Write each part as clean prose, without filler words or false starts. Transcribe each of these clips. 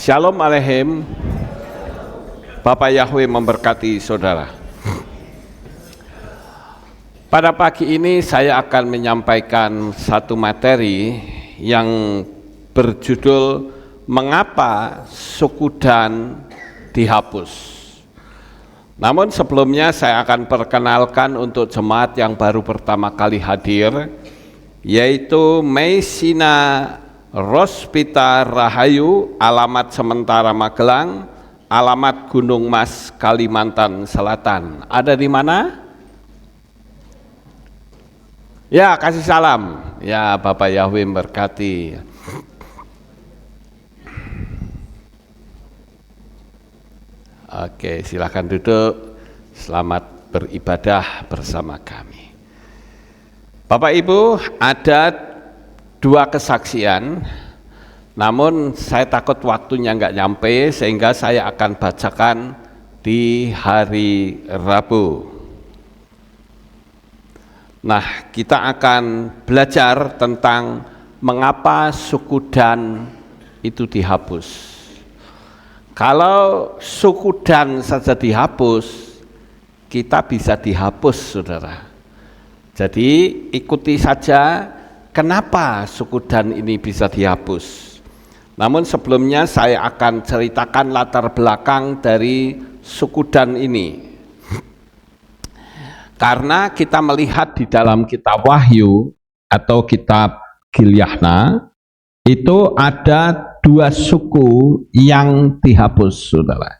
Shalom Aleichem. Bapak Yahweh memberkati saudara. Pada pagi ini saya akan menyampaikan satu materi yang berjudul Mengapa Suku Dan Dihapus. Namun sebelumnya saya akan perkenalkan untuk jemaat yang baru pertama kali hadir, yaitu Meisina Rospita Rahayu, alamat sementara Magelang, alamat Gunung Mas, Kalimantan Selatan. Ada di mana? Ya, kasih salam. Ya, Bapak Yahweh memberkati. Oke, silakan duduk. Selamat beribadah bersama kami. Bapak Ibu, ada dua kesaksian, namun saya takut waktunya nggak nyampe, sehingga saya akan bacakan di hari Rabu. Nah, kita akan belajar tentang mengapa suku Dan itu dihapus. Kalau suku Dan saja dihapus, kita bisa dihapus, saudara. Jadi ikuti saja kenapa suku Dan ini bisa dihapus. Namun sebelumnya saya akan ceritakan latar belakang dari suku Dan ini. Karena kita melihat di dalam kitab Wahyu atau kitab Gilyahna, itu ada dua suku yang dihapus, saudara,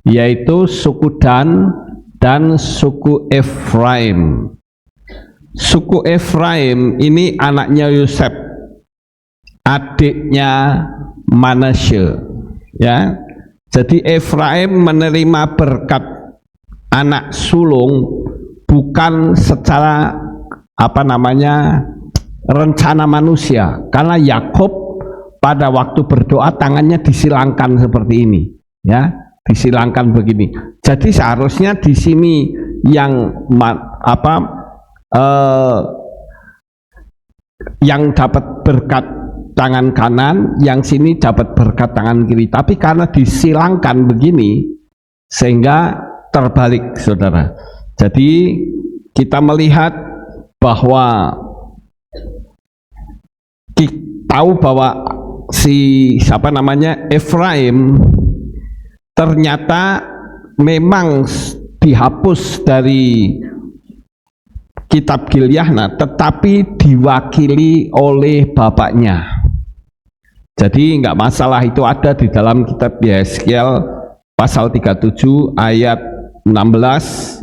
yaitu suku Dan dan suku Efraim. Suku Efraim ini anaknya Yosef, adiknya Manasye, ya. Jadi Efraim menerima berkat anak sulung bukan secara rencana manusia, karena Yakub pada waktu berdoa tangannya disilangkan seperti ini, ya, disilangkan begini. Jadi seharusnya di sini yang yang dapat berkat tangan kanan, yang sini dapat berkat tangan kiri. Tapi karena disilangkan begini, sehingga terbalik, saudara. Jadi kita melihat bahwa kita tahu bahwa Efraim ternyata memang dihapus dari kitab Gilyahna, tetapi diwakili oleh bapaknya. Jadi enggak masalah, itu ada di dalam kitab Yeskiel pasal 37 ayat 16,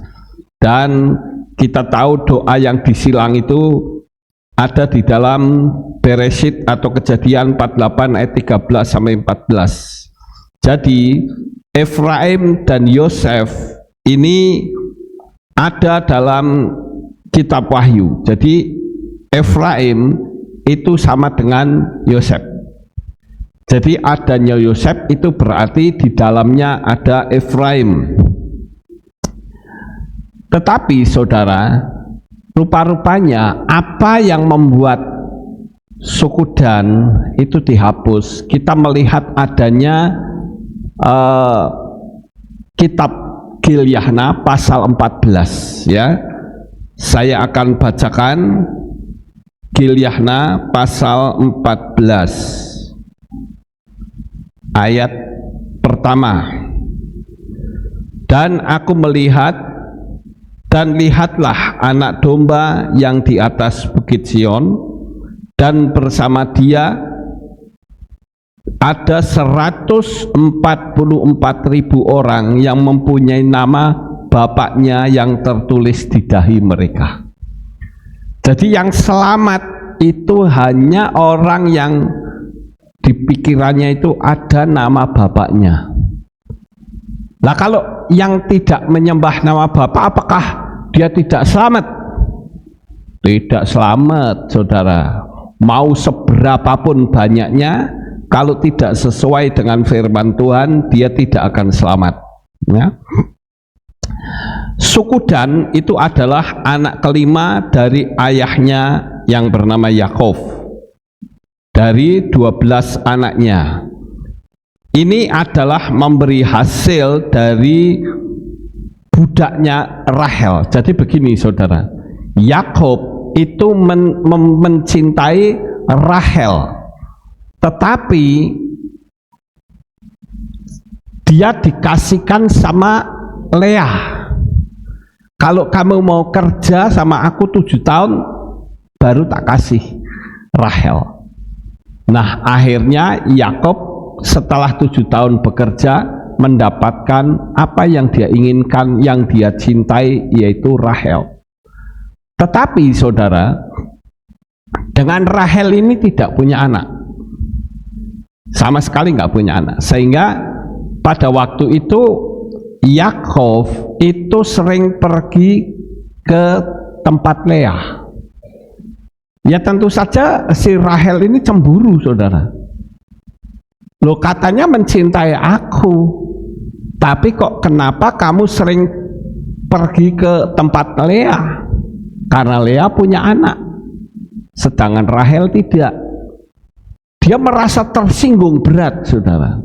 dan kita tahu doa yang disilang itu ada di dalam Bereshit atau Kejadian 48 ayat 13 sampai 14. Jadi Efraim dan Yosef ini ada dalam kitab Wahyu. Jadi Efraim itu sama dengan Yosef. Jadi adanya Yosef itu berarti di dalamnya ada Efraim. Tetapi saudara, rupa-rupanya apa yang membuat suku Dan itu dihapus? Kita melihat adanya kitab Gilyahna pasal 14, ya. Saya akan bacakan Gilyahna pasal 14 ayat pertama. Dan aku melihat, dan lihatlah anak domba yang di atas bukit Sion, dan bersama dia ada 144.000 orang yang mempunyai nama bapaknya yang tertulis di dahi mereka. Jadi yang selamat itu hanya orang yang di pikirannya itu ada nama bapaknya. Nah, kalau yang tidak menyembah nama Bapa, apakah dia tidak selamat? Tidak selamat, saudara. Mau seberapapun banyaknya, kalau tidak sesuai dengan firman Tuhan, dia tidak akan selamat, ya. Suku Dan itu adalah anak kelima dari ayahnya yang bernama Yakub, dari 12 anaknya. ini adalah memberi hasil dari budaknya Rahel. Jadi begini saudara, Yakub itu mencintai Rahel, tetapi dia dikasihkan sama Leah. Kalau kamu mau kerja sama aku 7 tahun, baru tak kasih Rahel. Nah, akhirnya Yakub setelah 7 tahun bekerja mendapatkan apa yang dia inginkan, yang dia cintai, yaitu Rahel. Tetapi saudara, dengan Rahel ini tidak punya anak, sama sekali nggak punya anak, sehingga pada waktu itu Yakub itu sering pergi ke tempat Leah. Ya tentu saja si Rahel ini cemburu saudara. Loh, katanya mencintai aku, tapi kok kenapa kamu sering pergi ke tempat Leah? Karena Leah punya anak, sedangkan Rahel tidak. Dia merasa tersinggung berat saudara,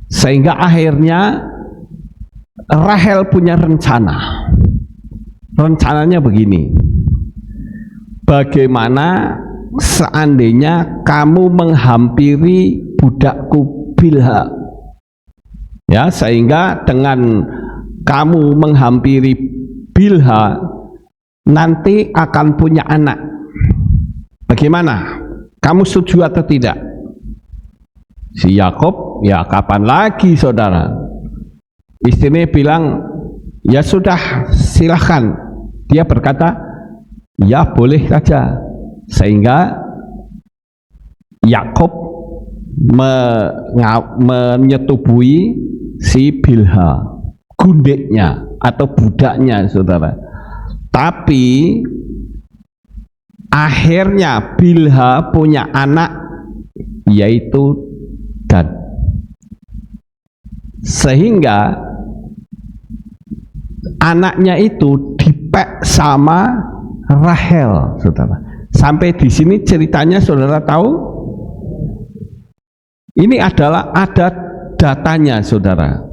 sehingga akhirnya Rahel punya rencana. Rencananya begini, bagaimana seandainya kamu menghampiri budakku Bilha, ya, sehingga dengan kamu menghampiri Bilha nanti akan punya anak. Bagaimana? Kamu setuju atau tidak? Si Yakub, ya kapan lagi saudara? Istrinya bilang, ya sudah silahkan. Dia berkata, ya boleh saja. Sehingga Yakub menyetubui si Bilha, gundeknya atau budaknya saudara. Tapi akhirnya Bilha punya anak, yaitu Dan. Sehingga anaknya itu dipek sama Rahel saudara. Sampai di sini ceritanya saudara tahu? Ini adalah ada datanya saudara.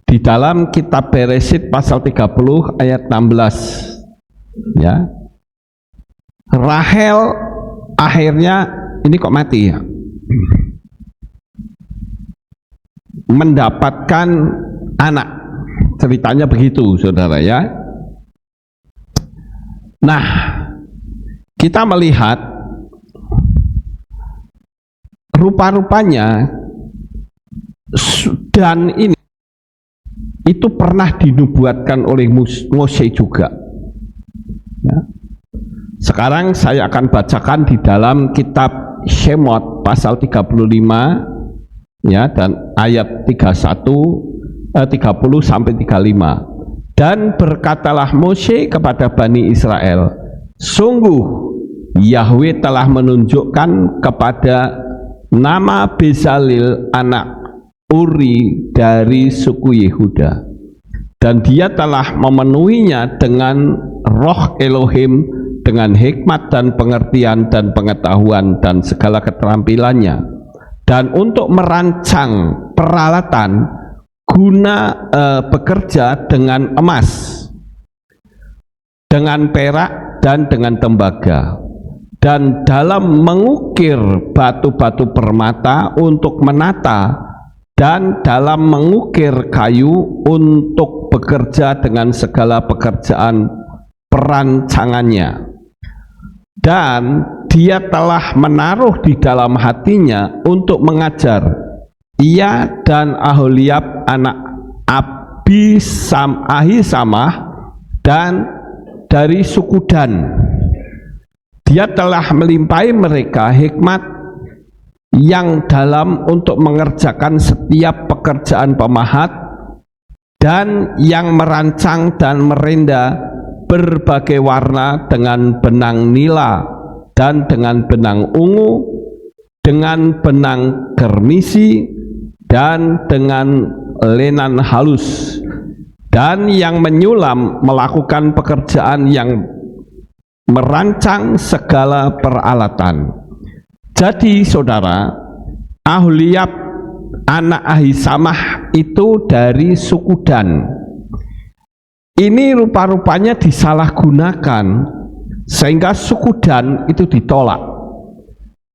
Di dalam kitab Beresyit pasal 30 ayat 16, ya. Rahel akhirnya ini kok mati ya, mendapatkan anak. Ceritanya begitu saudara ya. Nah, kita melihat rupa-rupanya Dan ini itu pernah dinubuatkan oleh Mose juga ya. Sekarang saya akan bacakan di dalam kitab Shemot pasal 35 ya, dan ayat 30 sampai 35. Dan berkatalah Mose kepada Bani Israel, sungguh Yahweh telah menunjukkan kepada nama Bezalel anak Uri dari suku Yehuda, dan dia telah memenuhinya dengan roh Elohim, dengan hikmat dan pengertian dan pengetahuan dan segala keterampilannya, dan untuk merancang peralatan guna bekerja dengan emas, dengan perak dan dengan tembaga, dan dalam mengukir batu-batu permata untuk menata, dan dalam mengukir kayu untuk bekerja dengan segala pekerjaan perancangannya. Dan dia telah menaruh di dalam hatinya untuk mengajar ia dan Aholiab anak Ahisamah dan dari suku Dan. Dia telah melimpahi mereka hikmat yang dalam untuk mengerjakan setiap pekerjaan pemahat, dan yang merancang dan merenda berbagai warna dengan benang nila dan dengan benang ungu, dengan benang germisi dan dengan lenan halus, dan yang menyulam melakukan pekerjaan yang merancang segala peralatan. Jadi saudara, Aholiab anak Ahisamah itu dari suku Dan. Ini rupa-rupanya disalahgunakan sehingga suku Dan itu ditolak.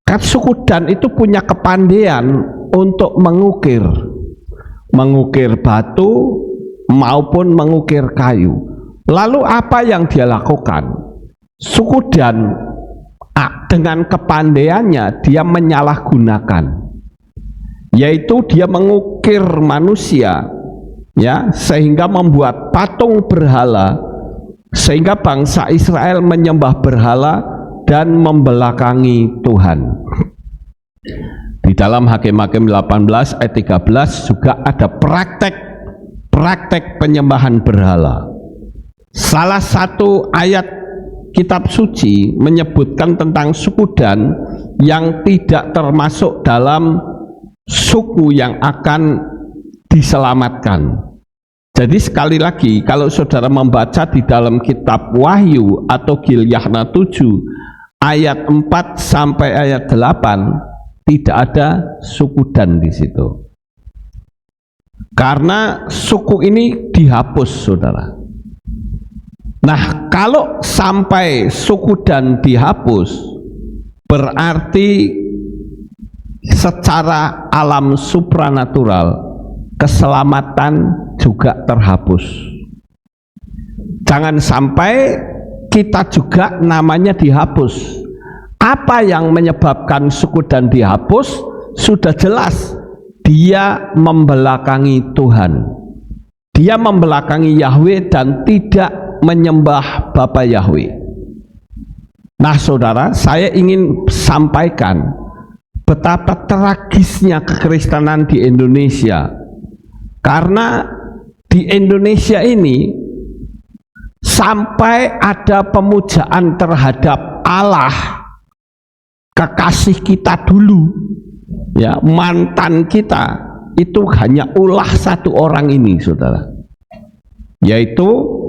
Kan suku Dan itu punya kepandaian untuk mengukir batu maupun mengukir kayu. Lalu apa yang dia lakukan? Suku Dan dengan kepandaiannya dia menyalahgunakan, yaitu dia mengukir manusia, ya, sehingga membuat patung berhala, sehingga bangsa Israel menyembah berhala dan membelakangi Tuhan. Di dalam Hakim-Hakim 18 ayat 13 juga ada praktek penyembahan berhala. Salah satu ayat kitab suci menyebutkan tentang suku Dan yang tidak termasuk dalam suku yang akan diselamatkan. Jadi sekali lagi, kalau saudara membaca di dalam kitab Wahyu atau Gilyahna 7 ayat 4 sampai ayat 8, tidak ada suku Dan di situ. Karena suku ini dihapus, saudara. Nah, kalau sampai suku Dan dihapus, berarti secara alam supranatural keselamatan juga terhapus. Jangan sampai kita juga namanya dihapus. Apa yang menyebabkan suku Dan dihapus? Sudah jelas, dia membelakangi Tuhan. Dia membelakangi Yahweh dan tidak menyembah Bapa Yahweh. Nah, saudara, saya ingin sampaikan betapa tragisnya kekristenan di Indonesia. Karena di Indonesia ini sampai ada pemujaan terhadap Allah, kekasih kita dulu, ya, mantan kita, itu hanya ulah satu orang ini, saudara, yaitu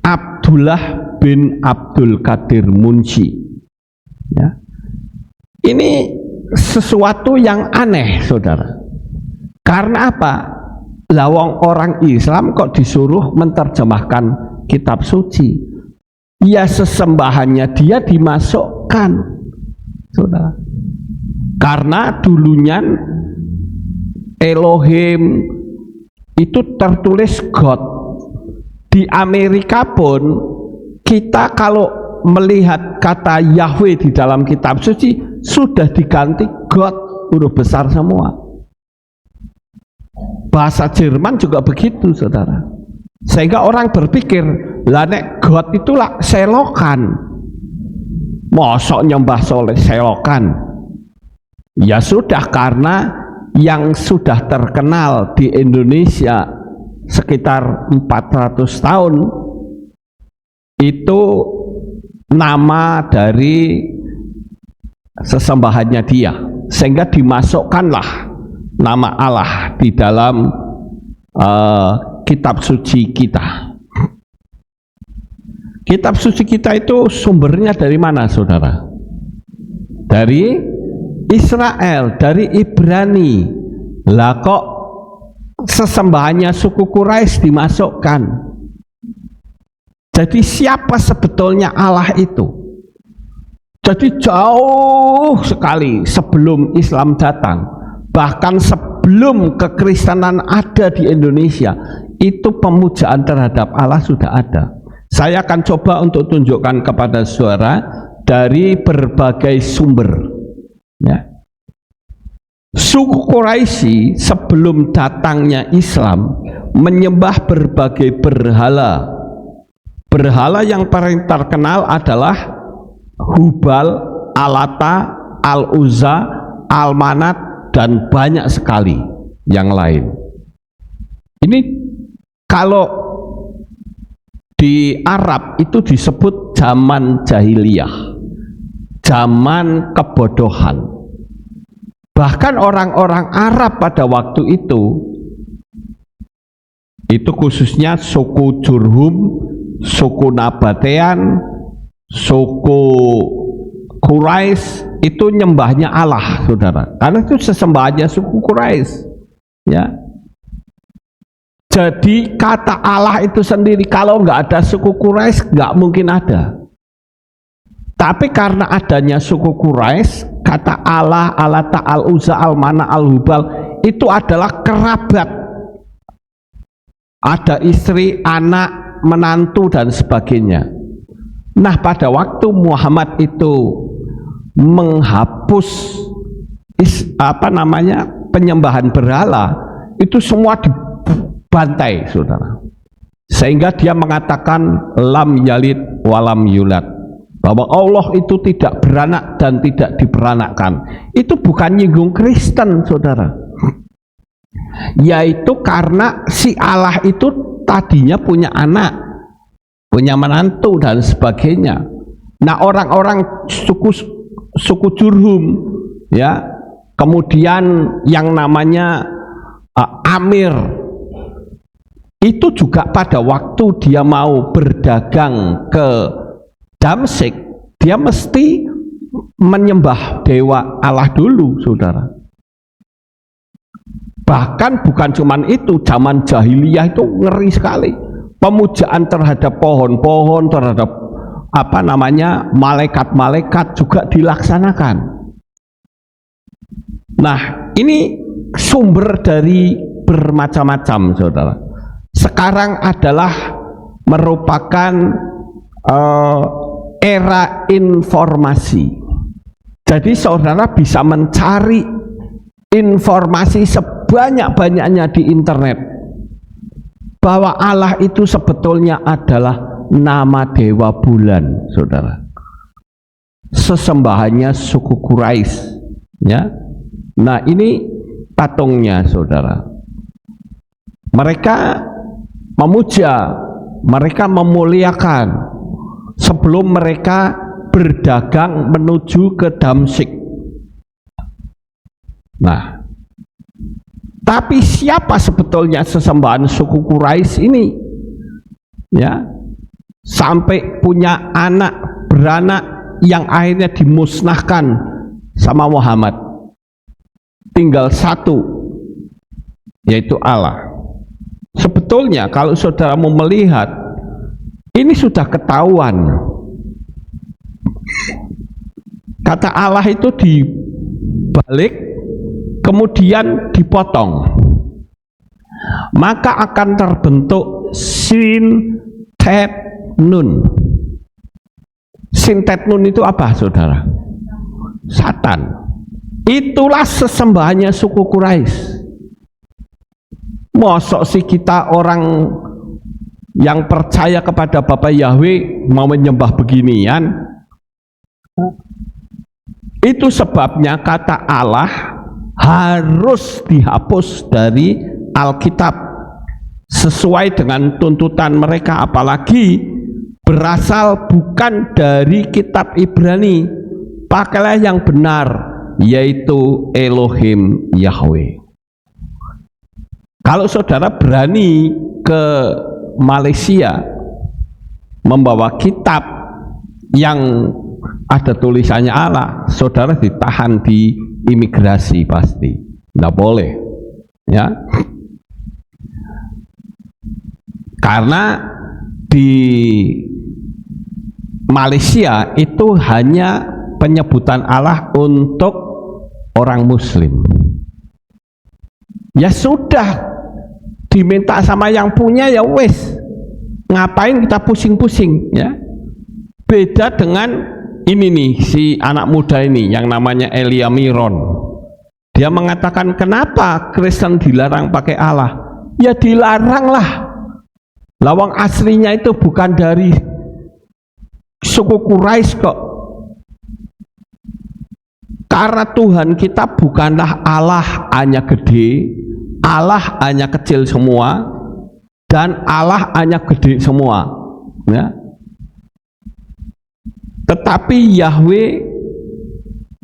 Abdullah bin Abdul Qadir Munshi. Ya. Ini sesuatu yang aneh, saudara. Karena apa? Lawang orang Islam kok disuruh menerjemahkan kitab suci? Ya, sesembahannya dia dimasukkan, saudara. Karena dulunya Elohim itu tertulis God. Di Amerika pun kita kalau melihat kata Yahweh di dalam kitab suci sudah diganti God, huruf besar semua. Bahasa Jerman juga begitu, saudara. Sehingga orang berpikir, lah nek God itulah selokan. Mosok nyembah soleh selokan? Ya sudah, karena yang sudah terkenal di Indonesia sekitar 400 tahun itu nama dari sesembahannya dia, sehingga dimasukkanlah nama Allah di dalam kitab suci kita. Kitab suci kita itu sumbernya dari mana, saudara? Dari Israel, dari Ibrani. Lah kok sesembahannya suku Quraisy dimasukkan? Jadi siapa sebetulnya Allah itu? Jadi jauh sekali sebelum Islam datang, bahkan sebelum kekristenan ada di Indonesia, itu pemujaan terhadap Allah sudah ada. Saya akan coba untuk tunjukkan kepada saudara dari berbagai sumber. Ya. Suku Quraisy sebelum datangnya Islam menyembah berbagai berhala. Berhala yang paling terkenal adalah Hubal, Alata, Al-Uzza, Al-Manat, dan banyak sekali yang lain. Ini kalau di Arab itu disebut zaman jahiliyah, zaman kebodohan. Bahkan orang-orang Arab pada waktu itu khususnya suku Jurhum, suku Nabatean, suku Quraisy itu nyembahnya Allah, saudara. Karena itu sesembahannya suku Quraisy. Ya. Jadi kata Allah itu sendiri kalau nggak ada suku Quraisy nggak mungkin ada. Tapi karena adanya suku Quraisy, kata Allah, Alata, Al-Uzza, Al-Mana, Al-Hubal itu adalah kerabat. Ada istri, anak, menantu dan sebagainya. Nah, pada waktu Muhammad itu menghapus penyembahan berhala, itu semua dibantai, saudara. Sehingga dia mengatakan lam yalid walam yulad, bahwa Allah itu tidak beranak dan tidak diperanakkan. Itu bukan nyinggung Kristen, saudara, yaitu karena si Allah itu tadinya punya anak, punya menantu dan sebagainya. Nah, orang-orang suku Jurhum, ya, kemudian yang namanya Amir, itu juga pada waktu dia mau berdagang ke Damsyik, dia mesti menyembah dewa Allah dulu, saudara. Bahkan bukan cuman itu, zaman jahiliyah itu ngeri sekali. Pemujaan terhadap pohon-pohon, terhadap malaikat-malaikat juga dilaksanakan. Nah, ini sumber dari bermacam-macam, saudara. Sekarang adalah merupakan era informasi. Jadi saudara bisa mencari informasi sebanyak-banyaknya di internet bahwa Allah itu sebetulnya adalah nama dewa bulan, saudara. Sesembahannya suku Quraisy, ya. Nah, ini patungnya, saudara. Mereka memuja, mereka memuliakan sebelum mereka berdagang menuju ke Damsyik. Nah, tapi siapa sebetulnya sesembahan suku Quraisy ini? Ya, sampai punya anak beranak yang akhirnya dimusnahkan sama Muhammad. Tinggal satu, yaitu Allah. Sebetulnya kalau saudara mau melihat, ini sudah ketahuan. Kata Allah itu dibalik, kemudian dipotong, maka akan terbentuk sin tet nun. Sin tet nun itu apa, saudara? Satan. Itulah sesembahannya suku Quraisy. Mosok sih kita orang yang percaya kepada Bapak Yahweh mau menyembah beginian? Itu sebabnya kata Allah harus dihapus dari Alkitab sesuai dengan tuntutan mereka, apalagi berasal bukan dari kitab Ibrani. Pakailah yang benar, yaitu Elohim Yahweh. Kalau saudara berani ke Malaysia membawa kitab yang ada tulisannya Allah, saudara ditahan di imigrasi pasti, tidak boleh, ya. Karena di Malaysia itu hanya penyebutan Allah untuk orang Muslim. Ya sudah, diminta sama yang punya ya wes, ngapain kita pusing-pusing, ya. Beda dengan ini nih, si anak muda ini yang namanya Elia Miron. Dia mengatakan, kenapa Kristen dilarang pakai Allah? Ya dilarang lah, lawang aslinya itu bukan dari suku Quraisy kok. Karena Tuhan kita bukanlah Allah hanya gede, Allah hanya kecil semua, dan Allah hanya gede semua, ya. Tetapi Yahweh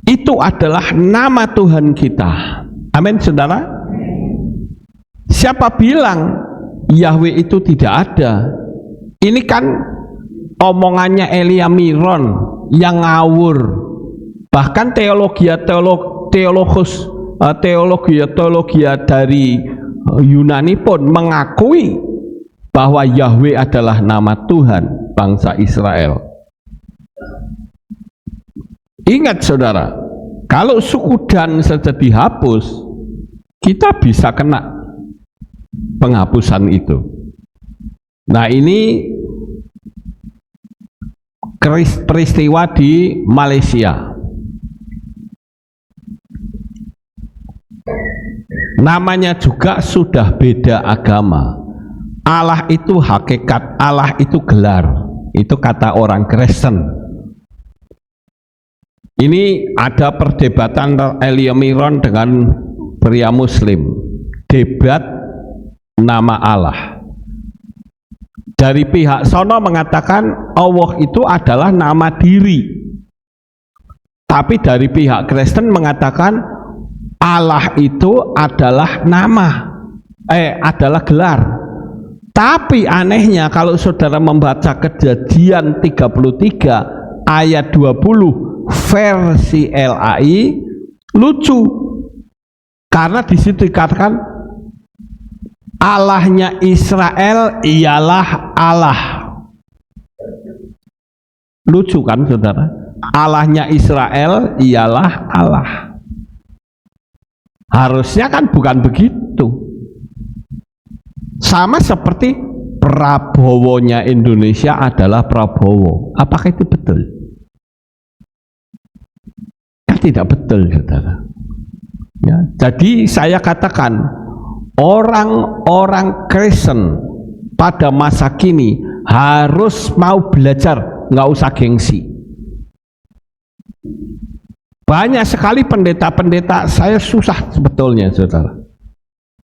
itu adalah nama Tuhan kita. Amin, saudara. Siapa bilang Yahweh itu tidak ada? Ini kan omongannya Elia Miron yang ngawur. Bahkan teologia dari Yunani pun mengakui bahwa Yahweh adalah nama Tuhan bangsa Israel. Ingat saudara, kalau suku Dan saja dihapus, kita bisa kena penghapusan itu. Nah, ini peristiwa di Malaysia. Namanya juga sudah beda agama. Allah itu hakikat, Allah itu gelar. Itu kata orang Kristen. Ini ada perdebatan Elia Miron dengan pria Muslim. Debat nama Allah. Dari pihak sono mengatakan Allah itu adalah nama diri. Tapi dari pihak Kristen mengatakan Allah itu adalah nama, adalah gelar. Tapi anehnya kalau saudara membaca Kejadian 33 ayat 20 versi LAI, lucu. Karena di situ dikatakan Allahnya Israel ialah Allah. Lucu kan saudara? Allahnya Israel ialah Allah. Harusnya kan bukan begitu. Sama seperti Prabowonya Indonesia adalah Prabowo. Apakah itu betul? Kan tidak betul, saudara. Ya, jadi saya katakan orang-orang Kristen pada masa kini harus mau belajar, nggak usah gengsi. Banyak sekali pendeta-pendeta, saya susah sebetulnya, saudara.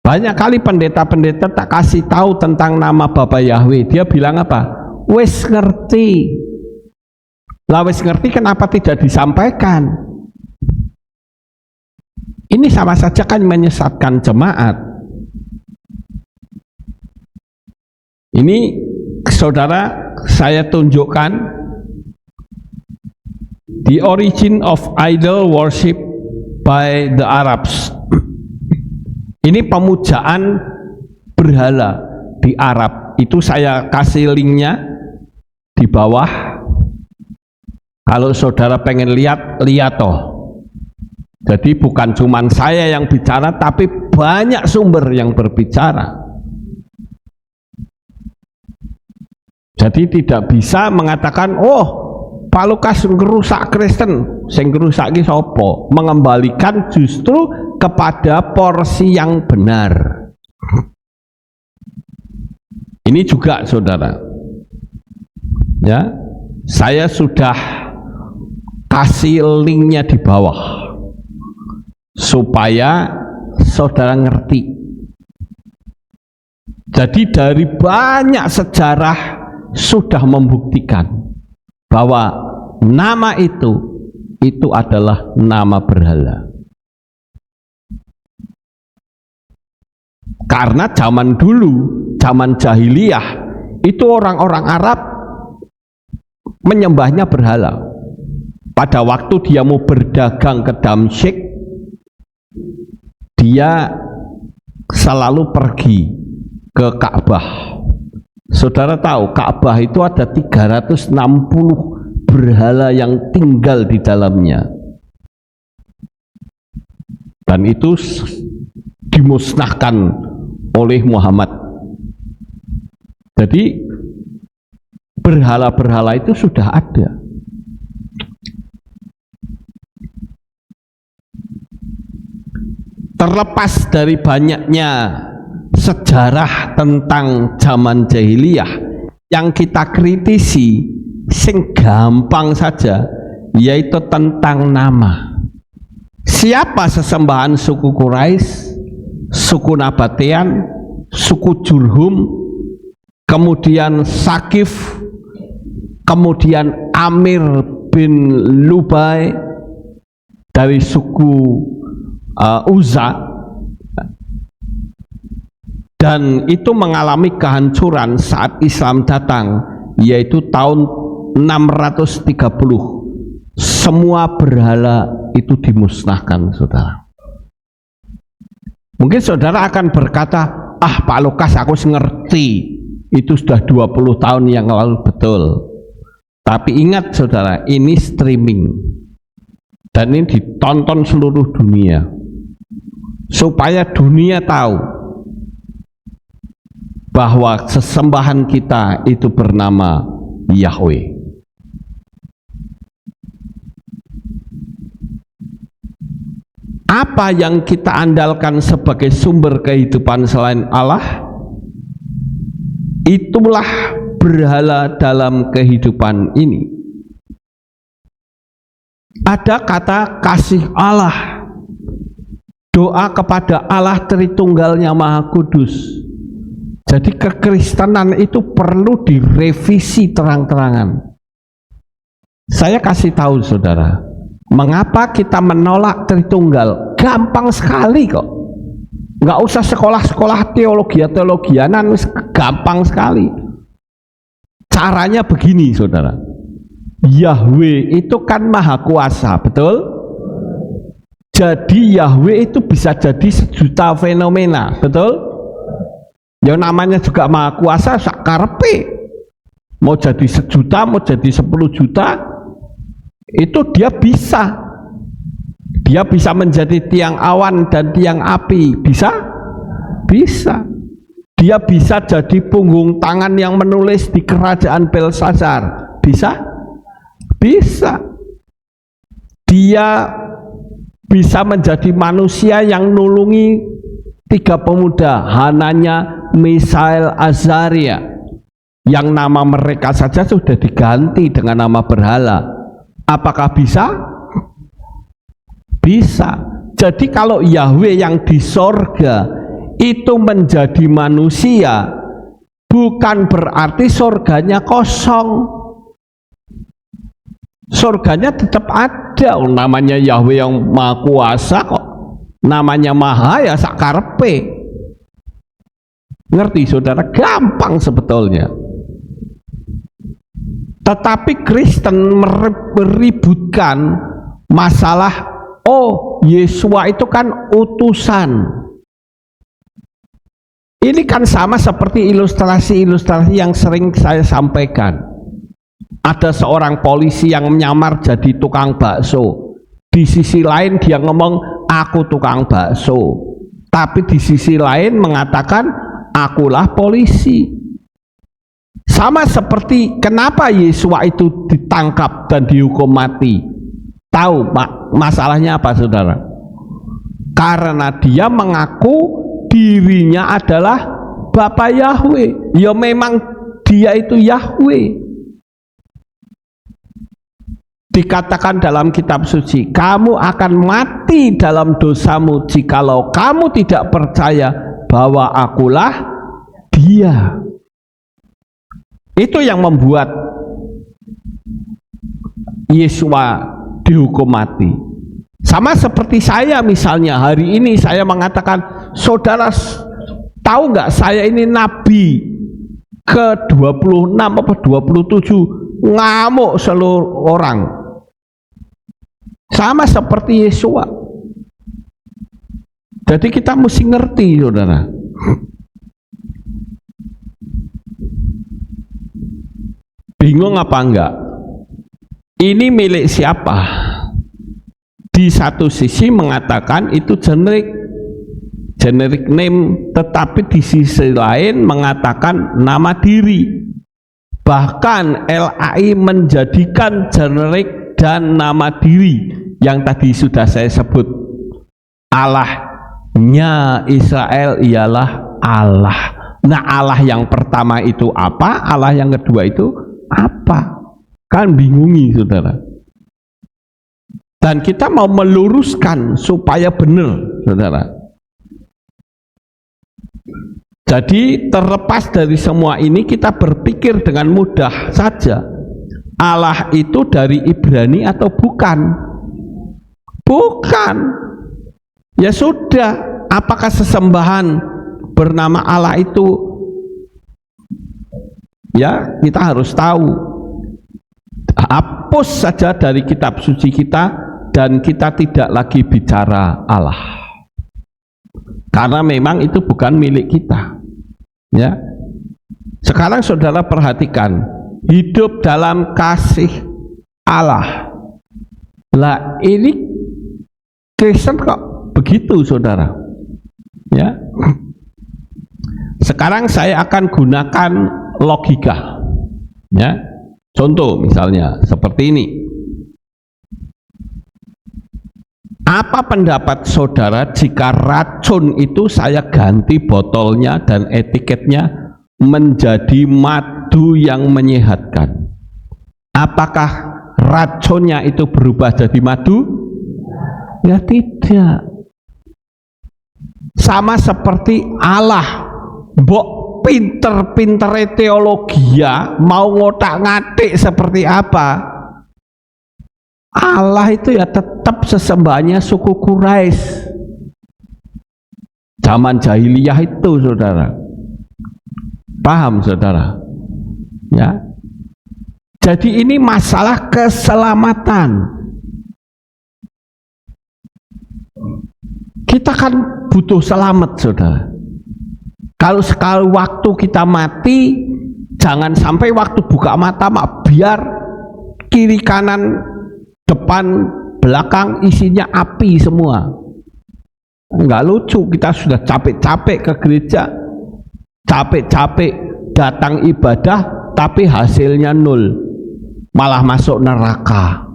Banyak kali pendeta-pendeta tak kasih tahu tentang nama Bapa Yahweh. Dia bilang apa? Wes ngerti. Lah wes ngerti kenapa tidak disampaikan? Ini sama saja kan menyesatkan jemaat. Ini saudara, saya tunjukkan the origin of idol worship by the Arabs. Ini pemujaan berhala di Arab. Itu saya kasih linknya di bawah. Kalau saudara pengen lihat, lihat toh. Jadi bukan cuma saya yang bicara, tapi banyak sumber yang berbicara. Jadi tidak bisa mengatakan, oh Pak Lukas ngerusak Kristen, sing ngerusak ki sapa? Mengembalikan justru kepada porsi yang benar. Ini juga saudara. Ya, saya sudah kasih linknya di bawah supaya saudara ngerti. Jadi dari banyak sejarah sudah membuktikan bahwa nama itu adalah nama berhala. Karena zaman dulu, zaman jahiliyah, itu orang-orang Arab menyembahnya berhala. Pada waktu dia mau berdagang ke Damsyik, dia selalu pergi ke Ka'bah. Saudara tahu Ka'bah itu ada 360 berhala yang tinggal di dalamnya, dan itu dimusnahkan oleh Muhammad. Jadi berhala-berhala itu sudah ada. Terlepas dari banyaknya sejarah tentang zaman jahiliyah yang kita kritisi, sing gampang saja, yaitu tentang nama. Siapa sesembahan suku Quraisy, suku Nabatean, suku Jurhum, kemudian Sakif, kemudian Amir bin Lubai dari suku Uzza, dan itu mengalami kehancuran saat Islam datang, yaitu tahun 630. Semua berhala itu dimusnahkan, saudara. Mungkin saudara akan berkata, Pak Lukas aku ngerti, itu sudah 20 tahun yang lalu, betul. Tapi ingat saudara, ini streaming dan ini ditonton seluruh dunia supaya dunia tahu bahwa sesembahan kita itu bernama Yahweh. Apa yang kita andalkan sebagai sumber kehidupan selain Allah? Itulah berhala dalam kehidupan ini. Ada kata kasih Allah, doa kepada Allah Tritunggalnya Maha Kudus. Jadi kekristenan itu perlu direvisi terang-terangan. Saya kasih tahu saudara, mengapa kita menolak Tritunggal? Gampang sekali kok. Nggak usah sekolah-sekolah teologianan, gampang sekali. Caranya begini saudara, Yahweh itu kan maha kuasa, betul? Jadi Yahweh itu bisa jadi sejuta fenomena, betul? Ya namanya juga maha kuasa, sakarepe. Mau jadi sejuta, mau jadi 10 juta, itu dia bisa. Dia bisa menjadi tiang awan dan tiang api, bisa? Bisa. Dia bisa jadi punggung tangan yang menulis di kerajaan Belsazar, bisa? Bisa. Dia bisa menjadi manusia yang nulungi 3 pemuda, Hananya, Misael, Azaria, yang nama mereka saja sudah diganti dengan nama berhala. Apakah bisa? Bisa. Jadi kalau Yahweh yang di sorga itu menjadi manusia, bukan berarti sorganya kosong. Sorganya tetap ada. Namanya Yahweh yang maha kuasa kok. Namanya maha ya sakarepe. Ngerti saudara? Gampang sebetulnya. Tetapi Kristen meributkan masalah, Yesua itu kan utusan. Ini kan sama seperti ilustrasi-ilustrasi yang sering saya sampaikan. Ada seorang polisi yang menyamar jadi tukang bakso. Di sisi lain dia ngomong, aku tukang bakso. Tapi di sisi lain mengatakan, akulah polisi. Sama seperti kenapa Yesua itu ditangkap dan dihukum mati. Tahu Pak, masalahnya apa saudara? Karena dia mengaku dirinya adalah Bapa Yahweh. Ya memang dia itu Yahweh. Dikatakan dalam kitab suci, kamu akan mati dalam dosamu jikalau kamu tidak percaya bahwa akulah dia. Itu yang membuat Yesua dihukum mati. Sama seperti saya misalnya, hari ini saya mengatakan, saudara tahu nggak saya ini nabi ke-26 apa 27, ngamuk seluruh orang. Sama seperti Yesua. Jadi kita mesti ngerti saudara. Bingung apa enggak? Ini milik siapa? Di satu sisi mengatakan itu generic name, tetapi di sisi lain mengatakan nama diri. Bahkan LAI menjadikan generic dan nama diri yang tadi sudah saya sebut. Allahnya Israel ialah Allah. Nah, Allah yang pertama itu apa? Allah yang kedua itu apa? Kan bingungi saudara. Dan kita mau meluruskan supaya benar saudara. Jadi terlepas dari semua ini, kita berpikir dengan mudah saja, Allah itu dari Ibrani atau bukan? Bukan. Ya sudah, apakah sesembahan bernama Allah itu, ya kita harus tahu. Hapus saja dari kitab suci kita dan kita tidak lagi bicara Allah. karena memang itu bukan milik kita. Ya, sekarang saudara perhatikan, hidup dalam kasih Allah. Lah ini Kristen kok begitu, saudara? Ya. Sekarang saya akan gunakan logika. Ya. Contoh misalnya seperti ini. Apa pendapat saudara jika racun itu saya ganti botolnya dan etiketnya menjadi madu yang menyehatkan? Apakah racunnya itu berubah jadi madu? Ya tidak. Sama seperti Allah, mbok pinter-pintere teologi ya, mau ngotak-ngatik seperti apa, Allah itu ya tetap sesembahannya suku Quraisy zaman jahiliyah itu, saudara. Paham, saudara? Ya. Jadi ini masalah keselamatan. Kita kan butuh selamat, saudara. Kalau sekali waktu kita mati, jangan sampai waktu buka mata biar kiri kanan depan belakang isinya api semua. Enggak lucu, kita sudah capek-capek ke gereja, capek-capek datang ibadah, tapi hasilnya nol, malah masuk neraka.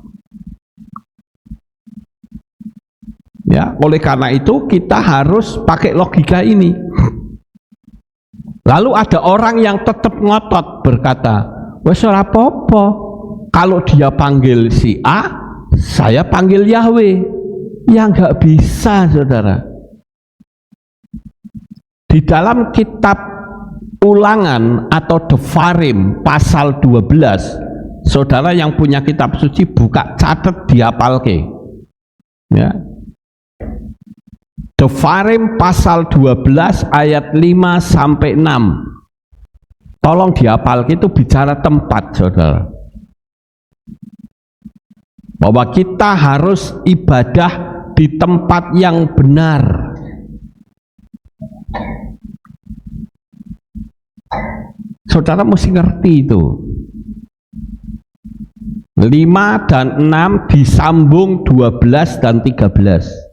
Ya, oleh karena itu kita harus pakai logika ini. Lalu ada orang yang tetap ngotot berkata, wes ora apa-apa, kalau dia panggil si A, saya panggil Yahweh. Ya nggak bisa, saudara. Di dalam kitab Ulangan atau Devarim pasal 12, saudara yang punya kitab suci buka, catat, dihafalke. Ya. Devarim pasal 12 ayat 5 sampai 6. Tolong dihafalke, itu bicara tempat, saudara. Bahwa kita harus ibadah di tempat yang benar. Saudara mesti ngerti itu. 5 dan 6 disambung 12 dan 13.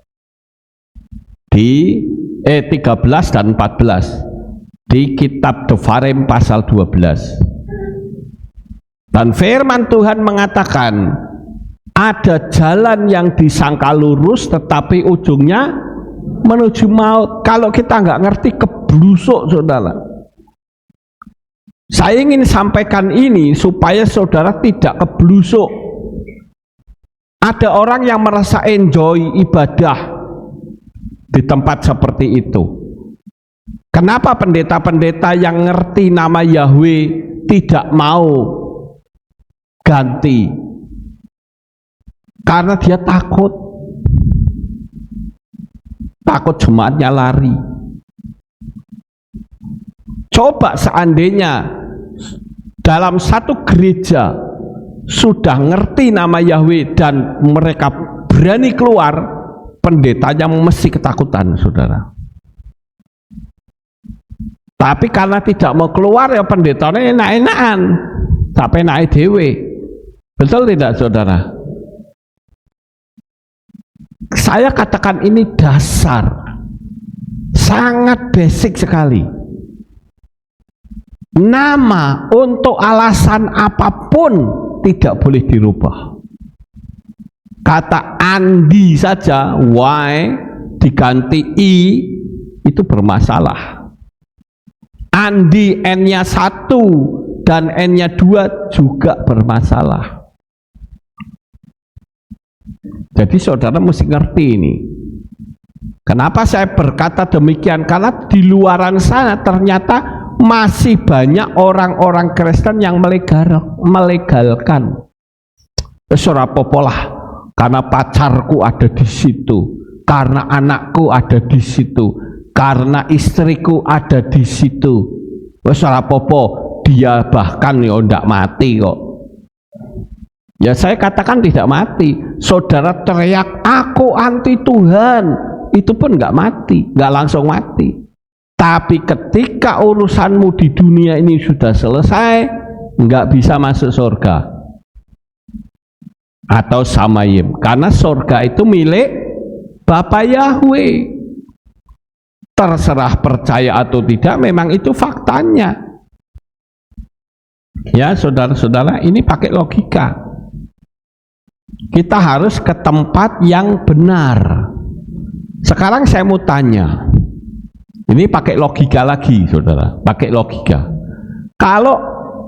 13 dan 14 di kitab Devarim pasal 12. Dan firman Tuhan mengatakan, ada jalan yang disangka lurus tetapi ujungnya menuju maut. Kalau kita nggak ngerti, keblusuk, saudara. Saya ingin sampaikan ini supaya saudara tidak keblusuk. Ada orang yang merasa enjoy ibadah di tempat seperti itu. Kenapa pendeta-pendeta yang ngerti nama Yahweh tidak mau ganti? Karena dia takut jemaatnya lari. Coba seandainya dalam satu gereja sudah ngerti nama Yahweh dan mereka berani keluar, pendetanya mesti ketakutan, saudara. Tapi karena tidak mau keluar, ya pendetanya enak-enakan, sampai naik dewe. Betul tidak, saudara? Saya katakan ini dasar, sangat basic sekali. Nama untuk alasan apapun tidak boleh dirubah. Kata Andi saja, Y diganti I, itu bermasalah. Andi N-nya 1 dan N-nya 2 juga bermasalah. Jadi saudara mesti ngerti ini. Kenapa saya berkata demikian? Karena di luaran sana ternyata masih banyak orang-orang Kristen yang melegalkan. Ora apa-apa lah, karena pacarku ada di situ, karena anakku ada di situ, karena istriku ada di situ. Ora apa-apa, dia bahkan ya ndak mati kok. Ya saya katakan tidak mati. Saudara teriak, aku anti Tuhan, itu pun nggak mati, nggak langsung mati. Tapi ketika urusanmu di dunia ini sudah selesai, nggak bisa masuk surga atau samayim, karena surga itu milik Bapa Yahweh. Terserah percaya atau tidak, memang itu faktanya. Ya saudara-saudara, ini pakai logika. Kita harus ke tempat yang benar. Sekarang saya mau tanya, ini pakai logika lagi saudara, pakai logika. Kalau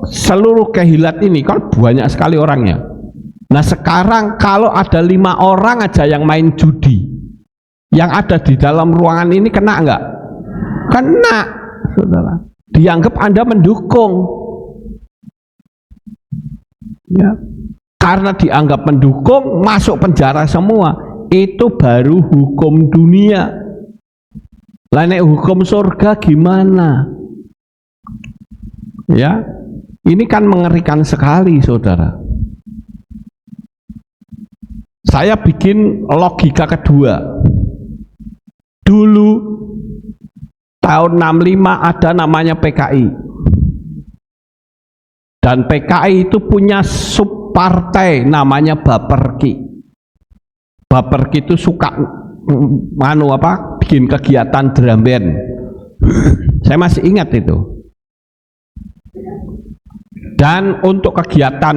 seluruh kehilat ini kan banyak sekali orangnya. Nah sekarang kalau ada 5 orang aja yang main judi, yang ada di dalam ruangan ini kena enggak? Kena, saudara. Dianggap Anda mendukung. Ya. Karena dianggap mendukung, masuk penjara semua. Itu baru hukum dunia. Lah nek hukum surga gimana? Ya. Ini kan mengerikan sekali, saudara. Saya bikin logika kedua. Dulu tahun 65 ada namanya PKI. Dan PKI itu punya subpartai namanya Baperki. Baperki itu suka bikin kegiatan drum band. Saya masih ingat itu. Dan untuk kegiatan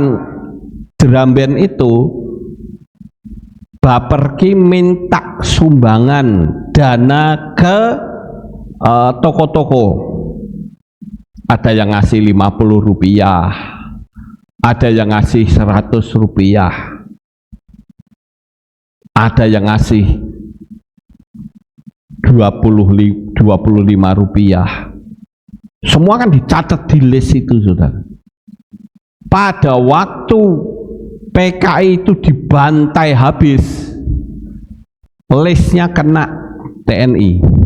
drum band itu Baperki minta sumbangan dana ke toko-toko. Ada yang ngasih 50 rupiah, ada yang ngasih 100 rupiah, ada yang ngasih 25 rupiah. Semua kan dicatat di list itu, saudara. Pada waktu PKI itu dibantai habis, listnya kena TNI.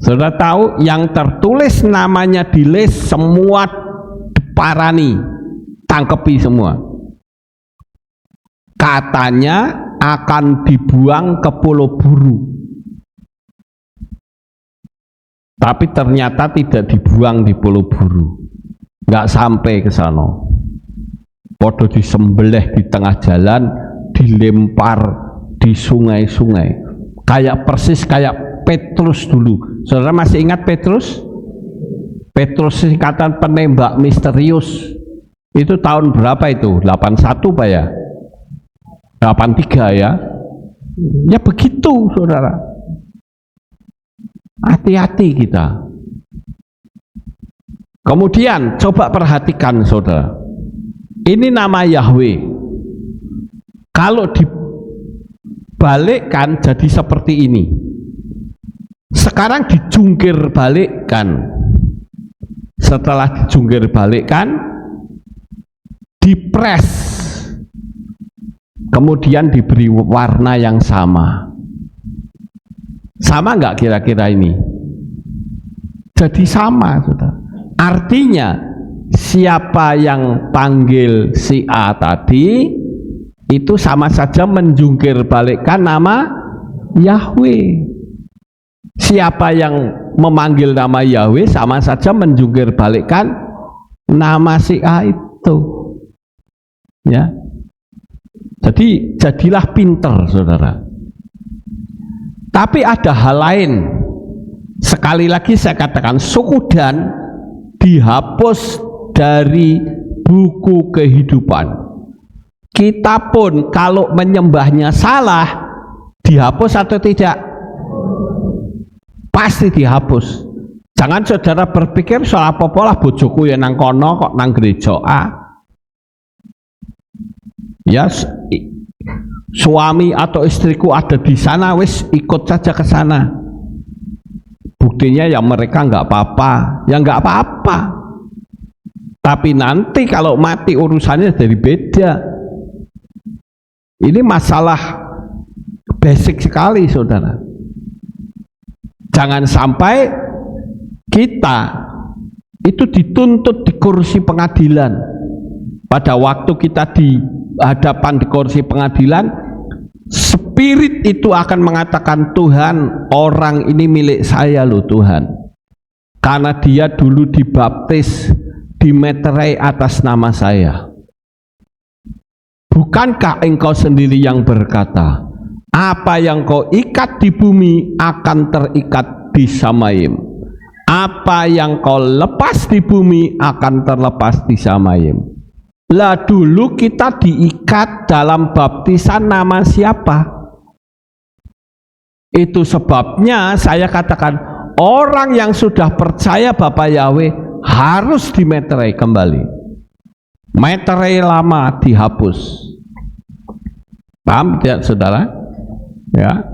Saudara tahu yang tertulis namanya di list semua diparani, tangkepi semua. Katanya akan dibuang ke Pulau Buru. Tapi ternyata tidak dibuang di Pulau Buru. Nggak sampai ke sana. Podo disembelih di tengah jalan, dilempar di sungai-sungai. Kayak persis kayak Petrus dulu. Saudara masih ingat Petrus? Petrus singkatan penembak misterius. Itu tahun berapa itu? 81 Pak ya? 83 ya? Ya begitu, saudara. Hati-hati kita. Kemudian coba perhatikan, saudara. Ini nama Yahweh. Kalau dibalikkan jadi seperti ini. Sekarang dijungkir balikkan. Setelah dijungkir balikkan, dipres, kemudian diberi warna yang sama. Sama nggak kira-kira ini? Jadi sama, saudara. Artinya siapa yang panggil si A tadi itu sama saja menjungkir balikkan nama Yahweh. Siapa yang memanggil nama Yahweh sama saja menjungkir balikkan nama si A itu. Ya. Jadi jadilah pinter, saudara. Tapi ada hal lain. Sekali lagi saya katakan, suku Dan dihapus dari buku kehidupan. Kita pun kalau menyembahnya salah, dihapus atau tidak? Pasti dihapus. Jangan saudara berpikir soal apa-apa lah bojoku ya nang kono kok nang gereja A. Ya, suami atau istriku ada di sana, wis ikut saja ke sana. Buktinya ya mereka nggak apa-apa, ya nggak apa-apa. Tapi nanti kalau mati urusannya jadi beda. Ini masalah basic sekali, saudara. Jangan sampai kita itu dituntut di kursi pengadilan. Pada waktu kita di hadapan di kursi pengadilan, spirit itu akan mengatakan, Tuhan, orang ini milik saya loh Tuhan, karena dia dulu dibaptis, dimeterai atas nama saya. Bukankah engkau sendiri yang berkata, apa yang kau ikat di bumi akan terikat di Samayim, apa yang kau lepas di bumi akan terlepas di Samayim. Lah dulu kita diikat dalam baptisan nama siapa? Itu sebabnya saya katakan, orang yang sudah percaya Bapa Yahweh harus dimeterai kembali. Meterai lama dihapus. Paham tidak saudara? Ya.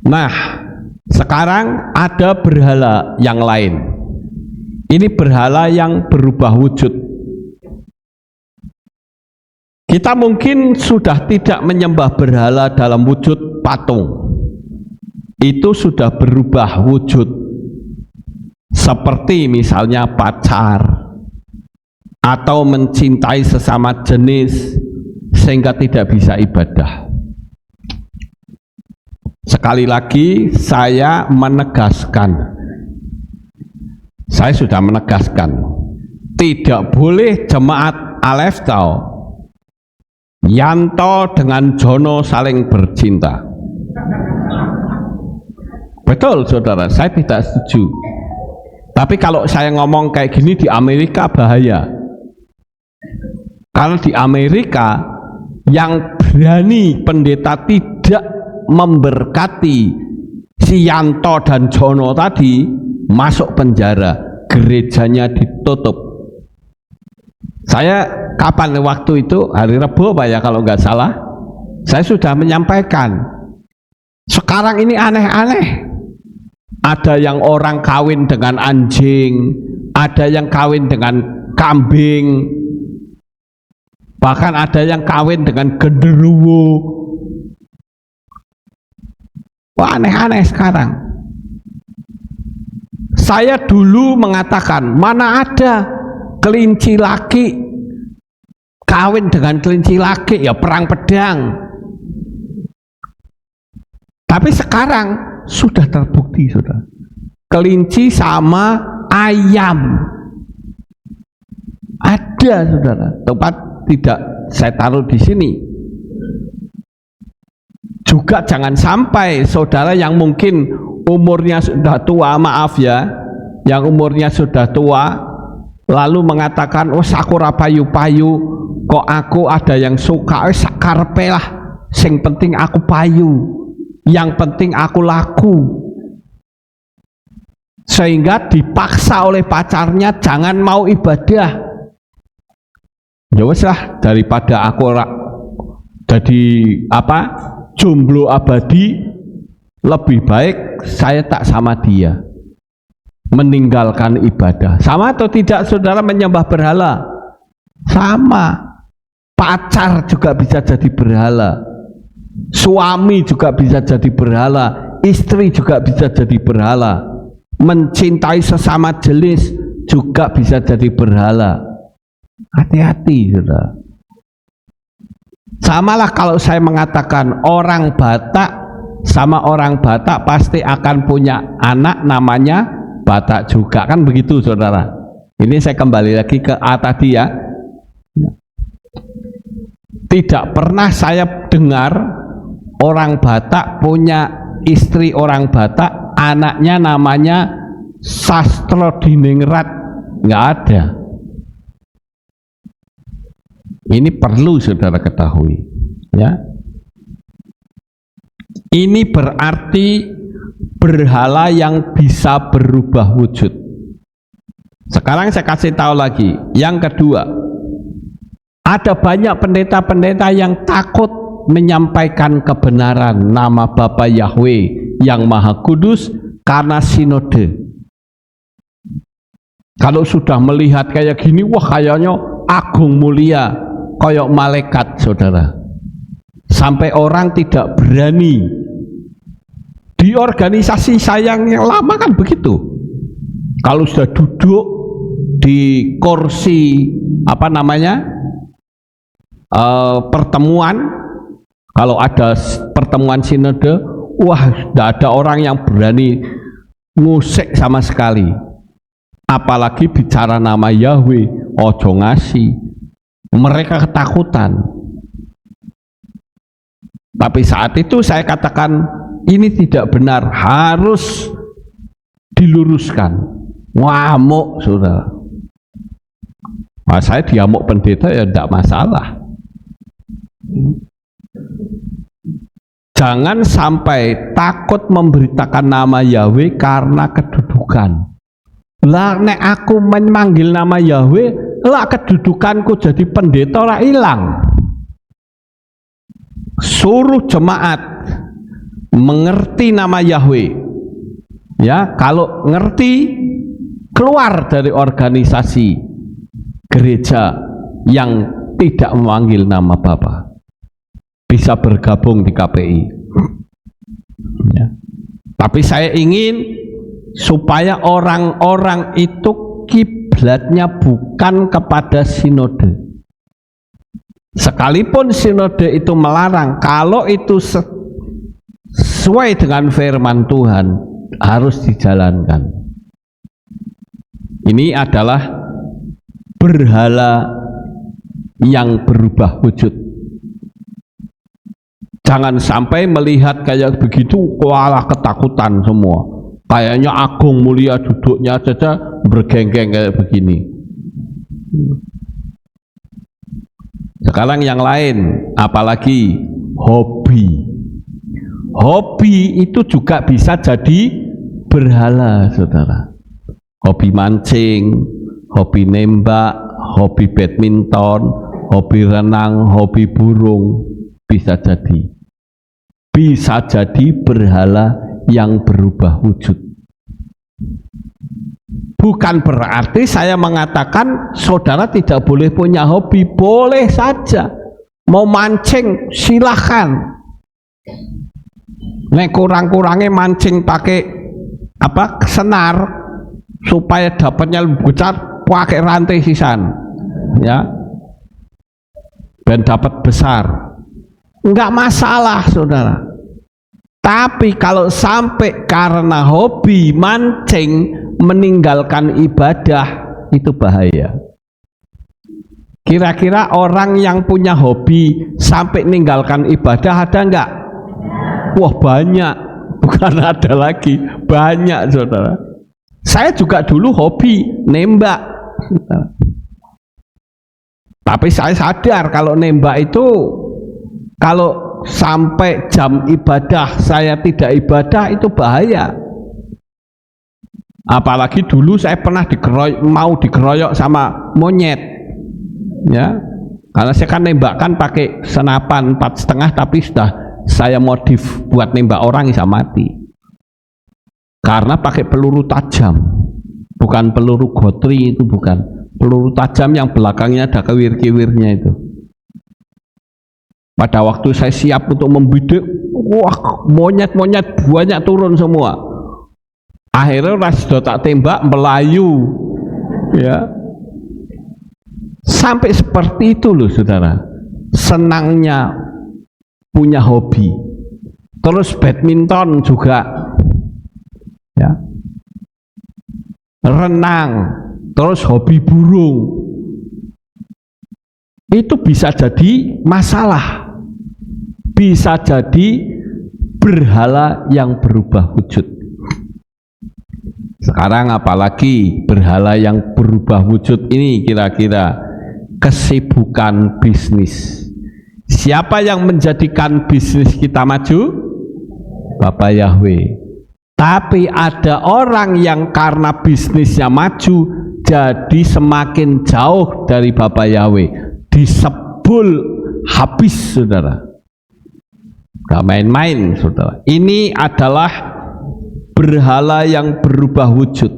Nah, sekarang ada berhala yang lain. Ini berhala yang berubah wujud. Kita mungkin sudah tidak menyembah berhala dalam wujud patung. Itu sudah berubah wujud. Seperti misalnya pacar, atau mencintai sesama jenis sehingga tidak bisa ibadah. Sekali lagi saya menegaskan, saya sudah menegaskan, tidak boleh jemaat Aleph Tau Yanto dengan Jono saling bercinta. Betul saudara, saya tidak setuju. Tapi kalau saya ngomong kayak gini di Amerika bahaya. Karena di Amerika yang berani pendeta tidak memberkati si Yanto dan Jono tadi masuk penjara, gerejanya ditutup. Saya kapan waktu itu, hari Rabu Pak ya kalau nggak salah, saya sudah menyampaikan. Sekarang ini aneh-aneh. Ada yang orang kawin dengan anjing, ada yang kawin dengan kambing, bahkan ada yang kawin dengan genderuwo. Wah, aneh-aneh sekarang. Saya dulu mengatakan, mana ada kelinci laki kawin dengan kelinci laki, ya perang pedang. Tapi sekarang sudah terbukti, sudah. Kelinci sama ayam ada, saudara. Tempat tidak saya taruh di sini. Juga jangan sampai saudara yang mungkin umurnya sudah tua, maaf ya, yang umurnya sudah tua, lalu mengatakan, oh sakura payu-payu, kok aku ada yang suka, sakarpe lah, sing penting aku payu, yang penting aku laku. Sehingga dipaksa oleh pacarnya jangan mau ibadah. Ya wes lah, daripada aku jadi jomblo abadi, lebih baik saya tak sama dia, meninggalkan ibadah. Sama atau tidak saudara menyembah berhala? Sama. Pacar juga bisa jadi berhala, suami juga bisa jadi berhala, istri juga bisa jadi berhala, mencintai sesama jenis juga bisa jadi berhala. Hati-hati saudara. Samalah kalau saya mengatakan orang Batak sama orang Batak pasti akan punya anak namanya Batak juga, kan begitu saudara. Ini saya kembali lagi ke A tadi ya. Tidak pernah saya dengar orang Batak punya istri orang Batak, anaknya namanya Sastro Diningrat, nggak ada. Ini perlu saudara ketahui, ya. Ini berarti berhala yang bisa berubah wujud. Sekarang saya kasih tahu lagi, yang kedua. Ada banyak pendeta-pendeta yang takut menyampaikan kebenaran nama Bapa Yahweh yang Maha Kudus karena sinode. Kalau sudah melihat kayak gini, wah kayaknya agung mulia, kayak malaikat saudara. Sampai orang tidak berani. Di organisasi saya yang lama kan begitu. Kalau sudah duduk di kursi pertemuan, Kalau ada pertemuan sinode, wah, tidak ada orang yang berani ngusik sama sekali. Apalagi bicara nama Yahweh, ojo ngasih. Mereka ketakutan. Tapi saat itu saya katakan, ini tidak benar, harus diluruskan. Ngamuk, saudara. Nah, saya diamuk pendeta ya tidak masalah. Jangan sampai takut memberitakan nama Yahweh karena kedudukan. Lah nek aku memanggil nama Yahweh, lah kedudukanku jadi pendeta lah hilang. Suruh jemaat mengerti nama Yahweh. Ya, kalau ngerti, keluar dari organisasi gereja yang tidak memanggil nama Bapa. Bisa bergabung di KPI. Ya. Tapi saya ingin supaya orang-orang itu kiblatnya bukan kepada sinode. Sekalipun sinode itu melarang, kalau itu sesuai dengan firman Tuhan, harus dijalankan. Ini adalah berhala yang berubah wujud. Jangan sampai melihat kayak begitu, walah ketakutan semua. Kayaknya agung mulia duduknya saja bergenggeng kayak begini. Sekarang yang lain, apalagi hobi. Hobi itu juga bisa jadi berhala, saudara. Hobi mancing, hobi nembak, hobi badminton, hobi renang, hobi burung, bisa jadi berhala yang berubah wujud. Bukan berarti saya mengatakan saudara tidak boleh punya hobi, boleh saja. Mau mancing silahkan. Nek kurang-kurangnya mancing pakai senar supaya dapatnya lebih besar, pakai rantai sisan, ya, dan dapat besar. Enggak masalah, saudara. Tapi kalau sampai karena hobi mancing meninggalkan ibadah, itu bahaya. Kira-kira orang yang punya hobi sampai meninggalkan ibadah ada enggak? Wah, banyak. Bukan ada lagi, banyak, saudara. Saya juga dulu hobi nembak. Tapi saya sadar kalau nembak itu, kalau sampai jam ibadah saya tidak ibadah, itu bahaya. Apalagi dulu saya pernah mau dikeroyok sama monyet, ya, karena saya kan nembakkan pakai senapan 4,5, tapi sudah saya modif buat nembak orang bisa mati karena pakai peluru tajam, bukan peluru gotri, itu bukan peluru tajam yang belakangnya ada kewir-kewirnya itu. Pada waktu saya siap untuk membidik, wah, monyet-monyet banyak turun semua. Akhirnya sudah tak tembak, melayu, ya. Sampai seperti itu loh, saudara. Senangnya punya hobi. Terus badminton juga, ya. Renang, terus hobi burung. Itu bisa jadi masalah. Bisa jadi berhala yang berubah wujud. Sekarang apalagi berhala yang berubah wujud ini, kira-kira kesibukan bisnis. Siapa yang menjadikan bisnis kita maju? Bapak Yahweh. Tapi ada orang yang karena bisnisnya maju jadi semakin jauh dari Bapak Yahweh, disebul habis, saudara. Gak main-main, saudara. Ini adalah berhala yang berubah wujud.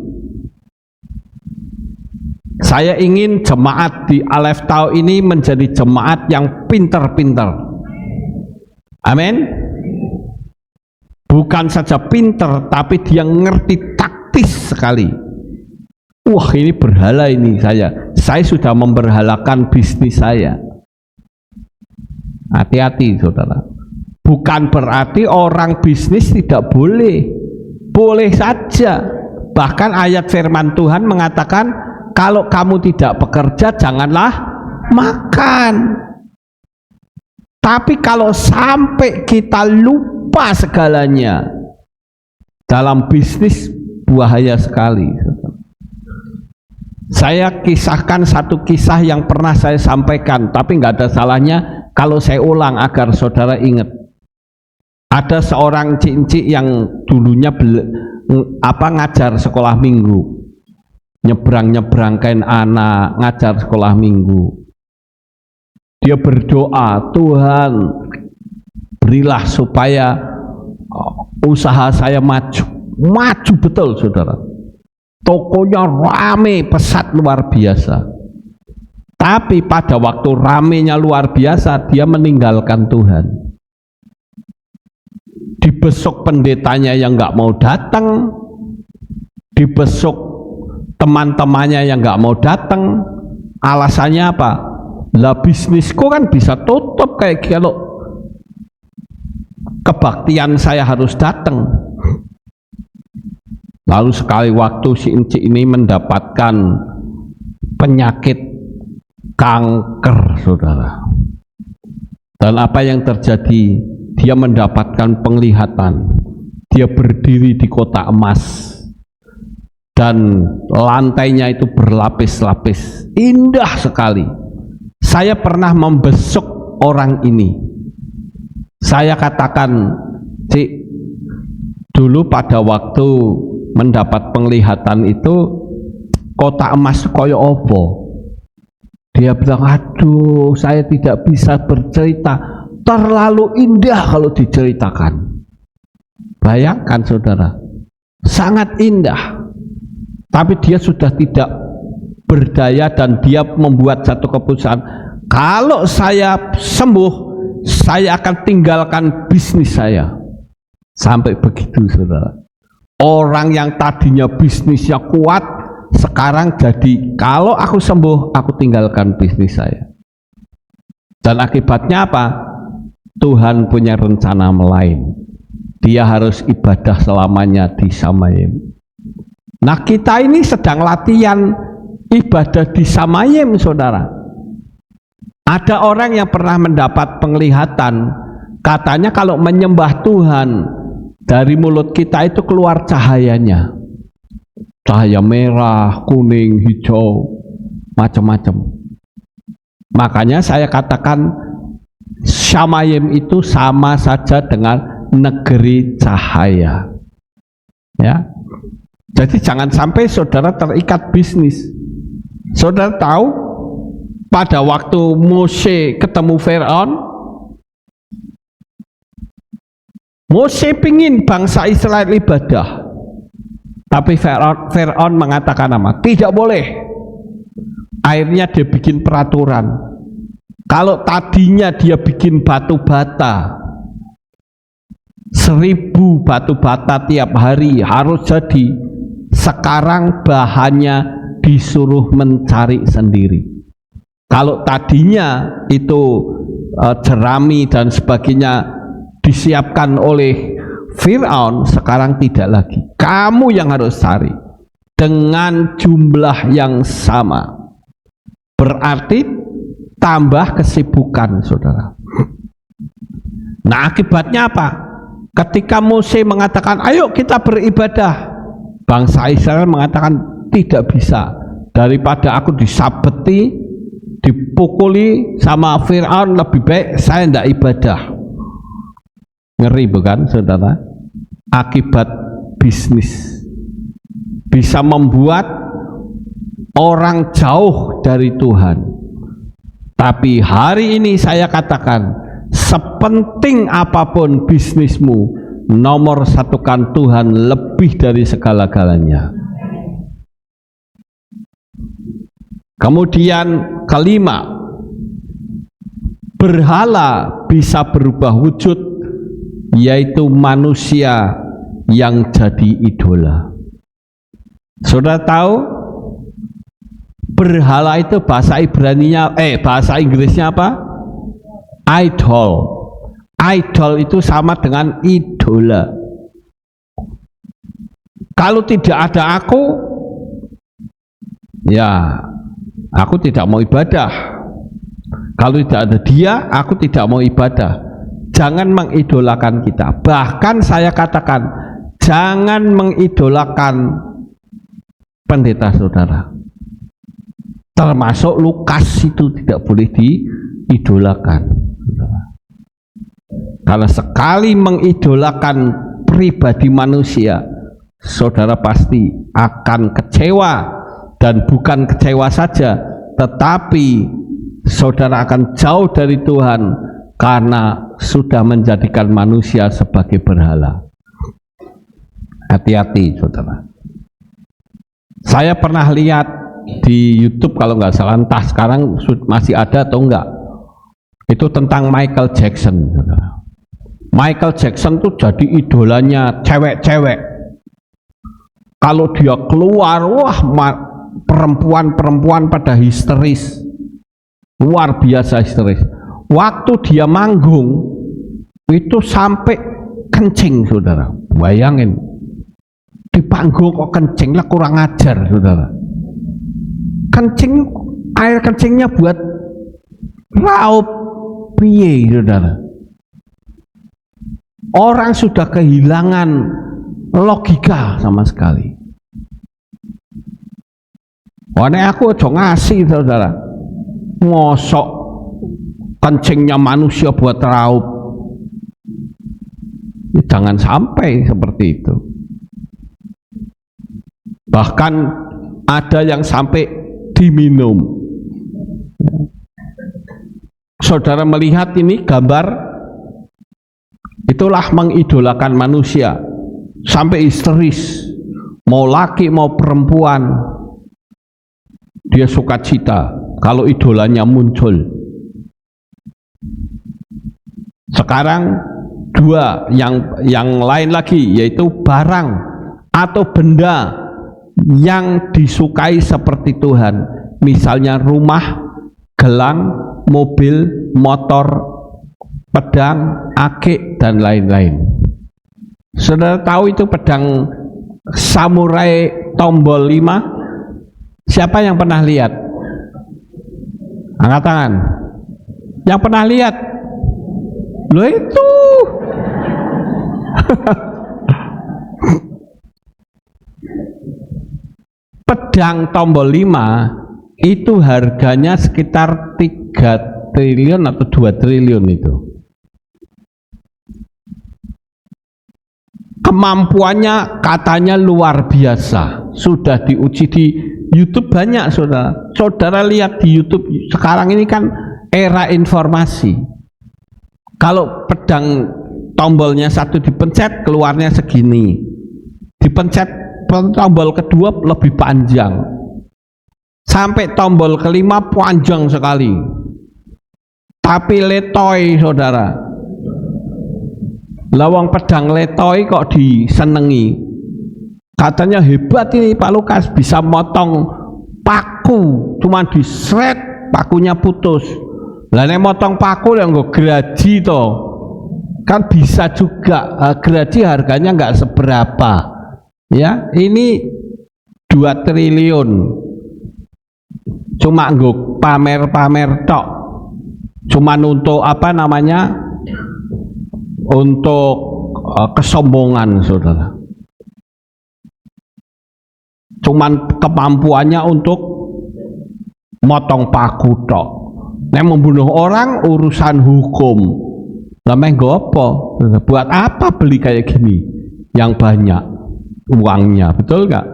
Saya ingin jemaat di Aleph Tau ini menjadi jemaat yang pintar-pintar. Amin. Bukan saja pintar, tapi dia ngerti taktis sekali. Wah, ini berhala ini saya sudah memberhalakan bisnis saya. Hati-hati, saudara. Bukan berarti orang bisnis tidak boleh. Boleh saja. Bahkan ayat firman Tuhan mengatakan, kalau kamu tidak bekerja janganlah makan. Tapi kalau sampai kita lupa segalanya dalam bisnis, bahaya sekali. Saya kisahkan satu kisah yang pernah saya sampaikan, tapi nggak ada salahnya kalau saya ulang agar saudara ingat. Ada seorang cincin yang dulunya ngajar sekolah minggu, nyebrang-nyebrangkan anak, ngajar sekolah minggu. Dia berdoa, Tuhan berilah supaya usaha saya maju betul saudara. Tokonya rame, pesat luar biasa. Tapi pada waktu ramenya luar biasa, dia meninggalkan Tuhan. Dibesuk pendetanya yang nggak mau datang, dibesuk teman-temannya yang nggak mau datang. Alasannya apa? Lah bisnisku kan bisa tutup kayak kalau kebaktian saya harus datang. Lalu sekali waktu si Inci ini mendapatkan penyakit kanker, saudara. Dan apa yang terjadi? Dia mendapatkan penglihatan. Dia berdiri di kota emas. Dan lantainya itu berlapis-lapis. Indah sekali. Saya pernah membesuk orang ini. Saya katakan, Cik, dulu pada waktu mendapat penglihatan itu kota emas koyo opo. Dia bilang, aduh saya tidak bisa bercerita, terlalu indah kalau diceritakan. Bayangkan saudara, sangat indah. Tapi dia sudah tidak berdaya dan dia membuat satu keputusan, kalau saya sembuh saya akan tinggalkan bisnis saya. Sampai begitu saudara. Orang yang tadinya bisnisnya kuat, sekarang jadi kalau aku sembuh, aku tinggalkan bisnis saya. Dan akibatnya apa? Tuhan punya rencana lain. Dia harus ibadah selamanya di Samayim. Nah kita ini sedang latihan ibadah di Samayim saudara. Ada orang yang pernah mendapat penglihatan, katanya kalau menyembah Tuhan, dari mulut kita itu keluar cahayanya, cahaya merah, kuning, hijau, macam-macam. Makanya saya katakan Samayim itu sama saja dengan negeri cahaya. Ya, jadi jangan sampai saudara terikat bisnis. Saudara tahu pada waktu Mose ketemu Firaun, Mose pingin bangsa Israel ibadah, tapi Firaun mengatakan apa? Tidak boleh. Akhirnya dia bikin peraturan. Kalau tadinya dia bikin batu bata, 1000 batu bata tiap hari harus jadi, sekarang bahannya disuruh mencari sendiri. Kalau tadinya itu jerami dan sebagainya disiapkan oleh Firaun, sekarang tidak lagi. Kamu yang harus cari dengan jumlah yang sama. Berarti tambah kesibukan saudara. Nah akibatnya apa? Ketika Mose mengatakan ayo kita beribadah, bangsa Israel mengatakan tidak bisa, daripada aku disabeti, dipukuli sama Firaun, lebih baik saya tidak ibadah. Ngeri bukan saudara? Akibat bisnis bisa membuat orang jauh dari Tuhan. Tapi hari ini saya katakan, sepenting apapun bisnismu, nomor satukan Tuhan lebih dari segala-galanya. Kemudian kelima, berhala bisa berubah wujud, yaitu manusia yang jadi idola. Saudara tahu berhala itu bahasa Ibraninya bahasa Inggrisnya apa? Idol. Idol itu sama dengan idola. Kalau tidak ada aku, ya aku tidak mau ibadah. Kalau tidak ada dia, aku tidak mau ibadah. Jangan mengidolakan kita. Bahkan saya katakan, jangan mengidolakan pendeta saudara. Termasuk Lukas itu tidak boleh diidolakan. Kalau sekali mengidolakan pribadi manusia, saudara pasti akan kecewa, dan bukan kecewa saja, tetapi saudara akan jauh dari Tuhan karena sudah menjadikan manusia sebagai berhala. Hati-hati saudara. Saya pernah lihat di YouTube, kalau nggak salah, entah sekarang masih ada atau enggak, itu tentang Michael Jackson saudara. Michael Jackson tuh jadi idolanya cewek-cewek. Kalau dia keluar, wah, perempuan-perempuan pada histeris, luar biasa histeris. Waktu dia manggung itu sampai kencing saudara. Bayangin, di panggung kok kencing, lah kurang ajar saudara. Kencing, air kencingnya buat raup piye saudara. Orang sudah kehilangan logika sama sekali. Wah, aku aja ngasih saudara, ngosok kencingnya manusia buat raup. Jangan sampai seperti itu. Bahkan ada yang sampai diminum. Saudara melihat ini gambar, itulah mengidolakan manusia sampai histeris, mau laki mau perempuan dia sukacita kalau idolanya muncul. Sekarang dua yang lain lagi, yaitu barang atau benda yang disukai seperti Tuhan, misalnya rumah, gelang, mobil, motor, pedang, akik, dan lain-lain. Saudara tahu itu pedang samurai tombol 5? Siapa yang pernah lihat? Angkat tangan. Yang pernah lihat? Loh itu. Pedang tombol 5 itu harganya sekitar 3 triliun atau 2 triliun itu. Kemampuannya katanya luar biasa, sudah diuji di YouTube banyak saudara. Saudara lihat di YouTube sekarang ini kan era informasi. Kalau pedang tombolnya satu dipencet keluarnya segini, dipencet tombol kedua lebih panjang, sampai tombol kelima panjang sekali. Tapi letoy saudara. Lawang pedang letoy kok disenengi. Katanya hebat ini Pak Lukas, bisa motong paku, cuma disret pakunya putus. Lah nek motong paku yang nggo geraji to, kan bisa juga. Geraji harganya nggak seberapa. Ya, ini 2 triliun. Cuma nggo pamer-pamer tok. Cuma untuk apa namanya? Untuk kesombongan saudara. Cuman kemampuannya untuk motong paku tok. Nek membunuh orang urusan hukum. Lah meh gopo? Buat apa beli kayak gini yang banyak uangnya, betul nggak?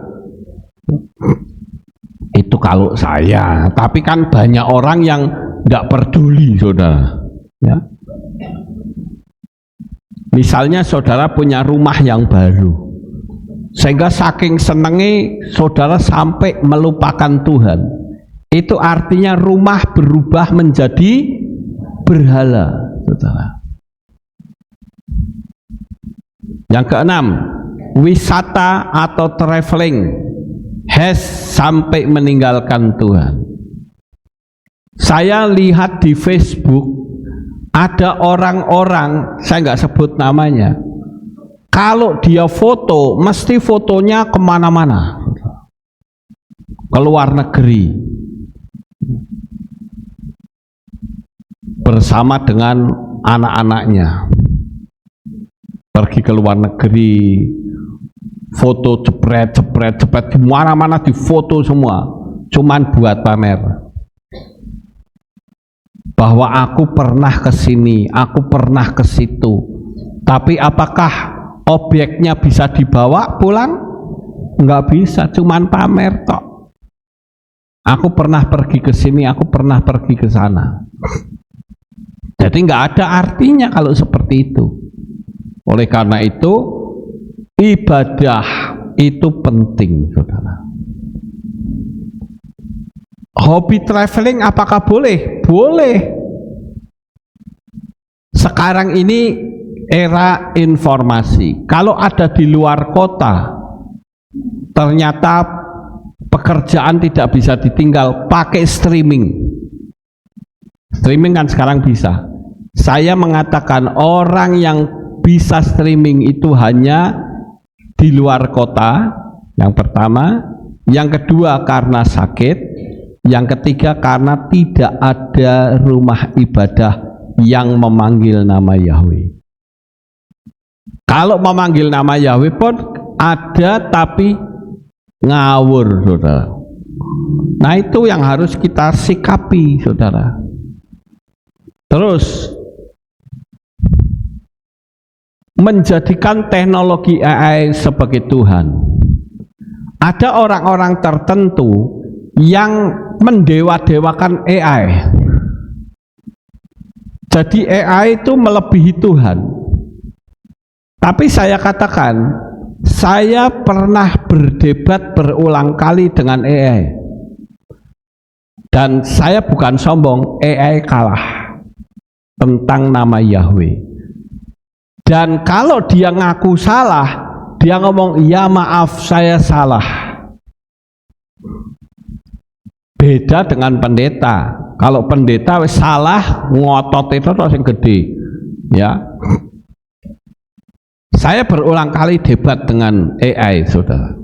Itu kalau saya, tapi kan banyak orang yang nggak peduli saudara. Ya. Misalnya saudara punya rumah yang baru, sehingga saking senengi saudara sampai melupakan Tuhan. Itu artinya rumah berubah menjadi berhala, saudara. Yang keenam, wisata atau traveling has sampai meninggalkan Tuhan. Saya lihat di Facebook Ada orang-orang, saya nggak sebut namanya, kalau dia foto, mesti fotonya kemana-mana, ke luar negeri, bersama dengan anak-anaknya, pergi ke luar negeri, foto cepret, di mana-mana difoto semua, cuman buat pamer bahwa aku pernah ke sini, aku pernah ke situ. Tapi apakah objeknya bisa dibawa pulang? Enggak bisa, cuman pamer tok. Aku pernah pergi ke sini, aku pernah pergi ke sana. Jadi nggak ada artinya kalau seperti itu. Oleh karena itu, ibadah itu penting, saudara. Hobi traveling apakah boleh? Boleh. Sekarang ini era informasi. Kalau ada di luar kota, ternyata pekerjaan tidak bisa ditinggal, pakai streaming. Streaming kan sekarang bisa. Saya mengatakan orang yang bisa streaming itu hanya di luar kota, yang pertama. Yang kedua karena sakit. Yang ketiga karena tidak ada rumah ibadah yang memanggil nama Yahweh. Kalau memanggil nama Yahweh pun ada tapi ngawur, saudara. Nah itu yang harus kita sikapi, saudara. Terus menjadikan teknologi AI sebagai Tuhan. Ada orang-orang tertentu yang mendewa-dewakan AI. Jadi AI itu melebihi Tuhan. Tapi saya katakan, saya pernah berdebat berulang kali dengan AI. Dan saya bukan sombong, AI kalah tentang nama Yahweh. Dan kalau dia ngaku salah, dia ngomong, ya maaf saya salah. Beda dengan pendeta. Kalau pendeta salah, ngotot itu terus yang gede, ya. Saya berulang kali debat dengan AI, saudara,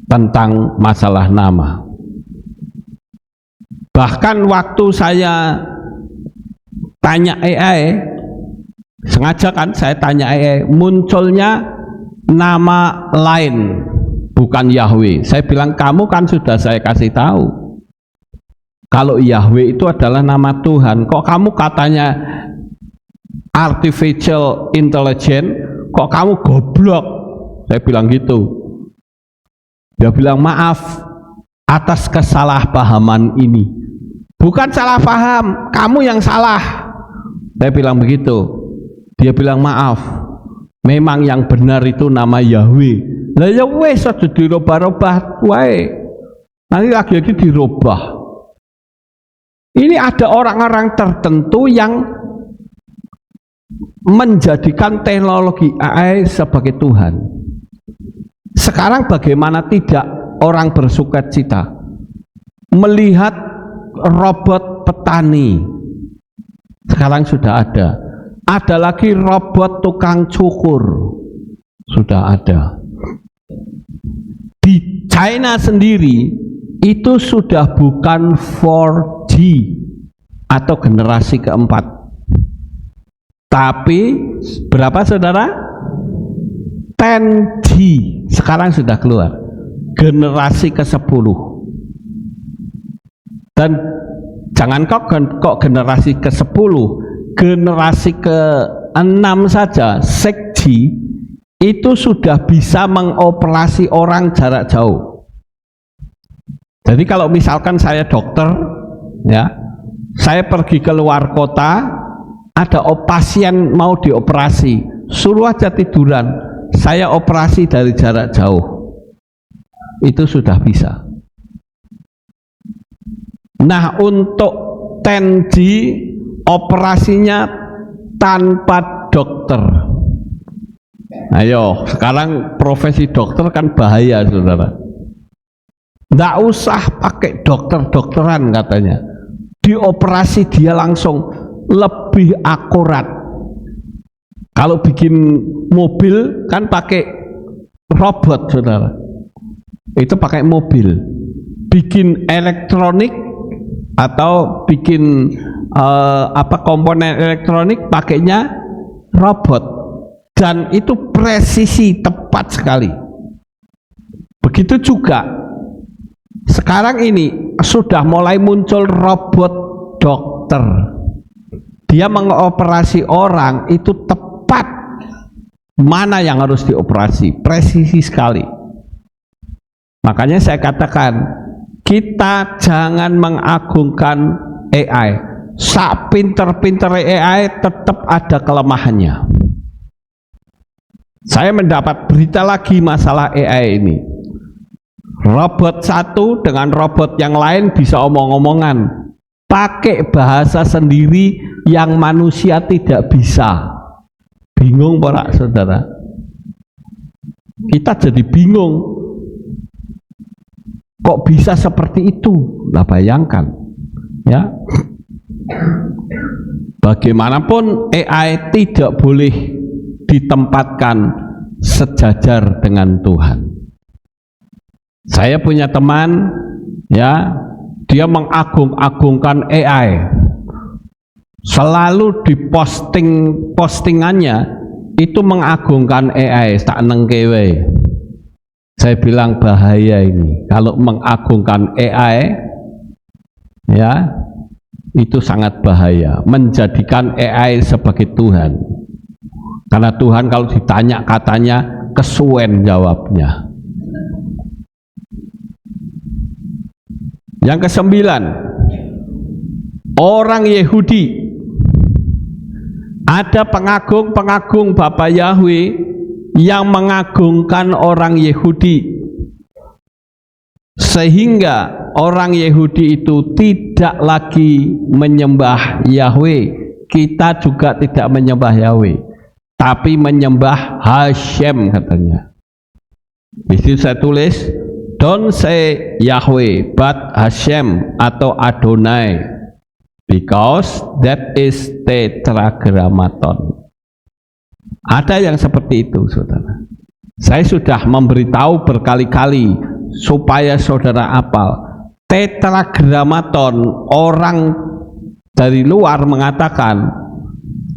tentang masalah nama. Bahkan waktu saya tanya AI, sengaja kan saya tanya AI, munculnya nama lain, bukan Yahweh. Saya bilang, kamu kan sudah saya kasih tahu kalau Yahweh itu adalah nama Tuhan. Kok kamu katanya artificial intelligence, kok kamu goblok? Saya bilang gitu. Dia bilang, maaf atas kesalahpahaman ini. Bukan salah paham, kamu yang salah. Saya bilang begitu. Dia bilang, maaf, memang yang benar itu nama Yahweh. Lah ya wes aja dirubah-rubah wae. Nanti lagi-lagi dirubah. Ini ada orang-orang tertentu yang menjadikan teknologi AI sebagai Tuhan. Sekarang bagaimana tidak orang bersukacita melihat robot petani. Sekarang sudah ada. Ada lagi robot tukang cukur. Sudah ada. Di China sendiri itu sudah bukan 4G atau generasi keempat, tapi berapa saudara? 10G sekarang sudah keluar, generasi ke-10. Dan jangan kok generasi ke-10, generasi ke-6 saja, 6G itu sudah bisa mengoperasi orang jarak jauh. Jadi kalau misalkan saya dokter, ya, saya pergi ke luar kota, ada pasien mau dioperasi, suruh aja tiduran, saya operasi dari jarak jauh, itu sudah bisa. Nah untuk 10G operasinya tanpa dokter. Ayo, sekarang profesi dokter kan bahaya, saudara. Nggak usah pakai dokter-dokteran katanya. Dioperasi dia langsung lebih akurat. Kalau bikin mobil kan pakai robot, saudara. Itu pakai mobil. Bikin elektronik atau bikin komponen elektronik pakainya robot, dan itu presisi tepat sekali. Begitu juga sekarang ini sudah mulai muncul robot dokter. Dia mengoperasi orang itu tepat mana yang harus dioperasi, presisi sekali. Makanya saya katakan kita jangan mengagungkan AI. Sak pinter-pinter AI tetap ada kelemahannya. Saya mendapat berita lagi masalah AI ini. Robot satu dengan robot yang lain bisa omong-omongan, pakai bahasa sendiri yang manusia tidak bisa. Bingung para saudara? Kita jadi bingung. Kok bisa seperti itu? Lah bayangkan, ya. Bagaimanapun AI tidak boleh ditempatkan sejajar dengan Tuhan. Saya punya teman, ya, dia mengagung-agungkan AI. Selalu di postingannya itu mengagungkan AI, tak nengkewe. Saya bilang bahaya ini. Kalau mengagungkan AI, ya, itu sangat bahaya. Menjadikan AI sebagai Tuhan. Karena Tuhan kalau ditanya katanya kesuwen jawabnya. Yang kesembilan, orang Yahudi. Ada pengagung-pengagung Bapa Yahweh yang mengagungkan orang Yahudi, sehingga orang Yahudi itu tidak lagi menyembah Yahweh. Kita juga tidak menyembah Yahweh, tapi menyembah Hashem katanya. Di situ saya tulis, don't say Yahweh but Hashem atau Adonai, because that is tetragrammaton. Ada yang seperti itu, saudara. Saya sudah memberitahu berkali-kali supaya saudara hafal. Tetragrammaton, orang dari luar mengatakan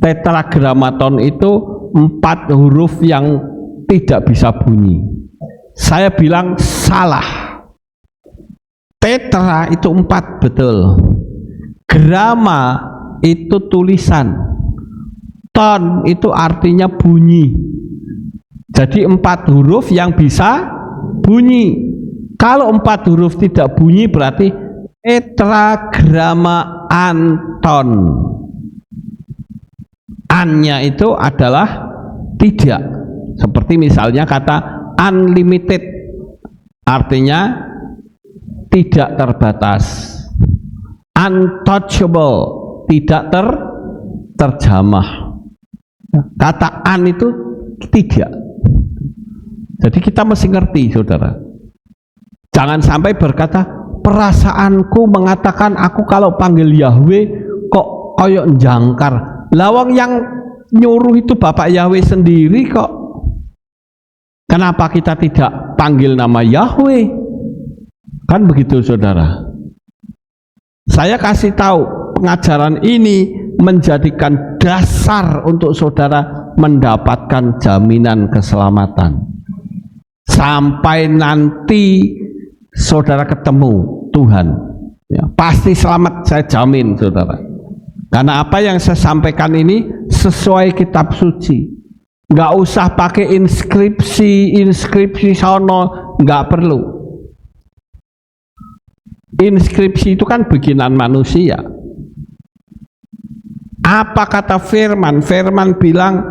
tetragrammaton itu 4 huruf yang tidak bisa bunyi. Saya bilang salah. Tetra itu 4, betul. Grama itu tulisan. Ton itu artinya bunyi. Jadi 4 huruf yang bisa bunyi. Kalau 4 huruf tidak bunyi berarti tetragrama anton. An-nya itu adalah tidak. Seperti misalnya kata unlimited, artinya tidak terbatas. Untouchable, tidak terjamah. Kata an itu tidak. Jadi kita mesti ngerti, saudara. Jangan sampai berkata perasaanku mengatakan aku kalau panggil Yahweh kok koyok jangkar. Lawang yang nyuruh itu Bapak Yahweh sendiri kok. Kenapa kita tidak panggil nama Yahweh? Kan begitu, saudara. Saya kasih tahu pengajaran ini menjadikan dasar untuk saudara mendapatkan jaminan keselamatan. Sampai nanti saudara ketemu Tuhan, ya, pasti selamat, saya jamin, saudara. Karena apa yang saya sampaikan ini sesuai kitab suci. Nggak usah pakai inskripsi sono, nggak perlu. Inskripsi itu kan bikinan manusia. Apa kata Firman? Firman bilang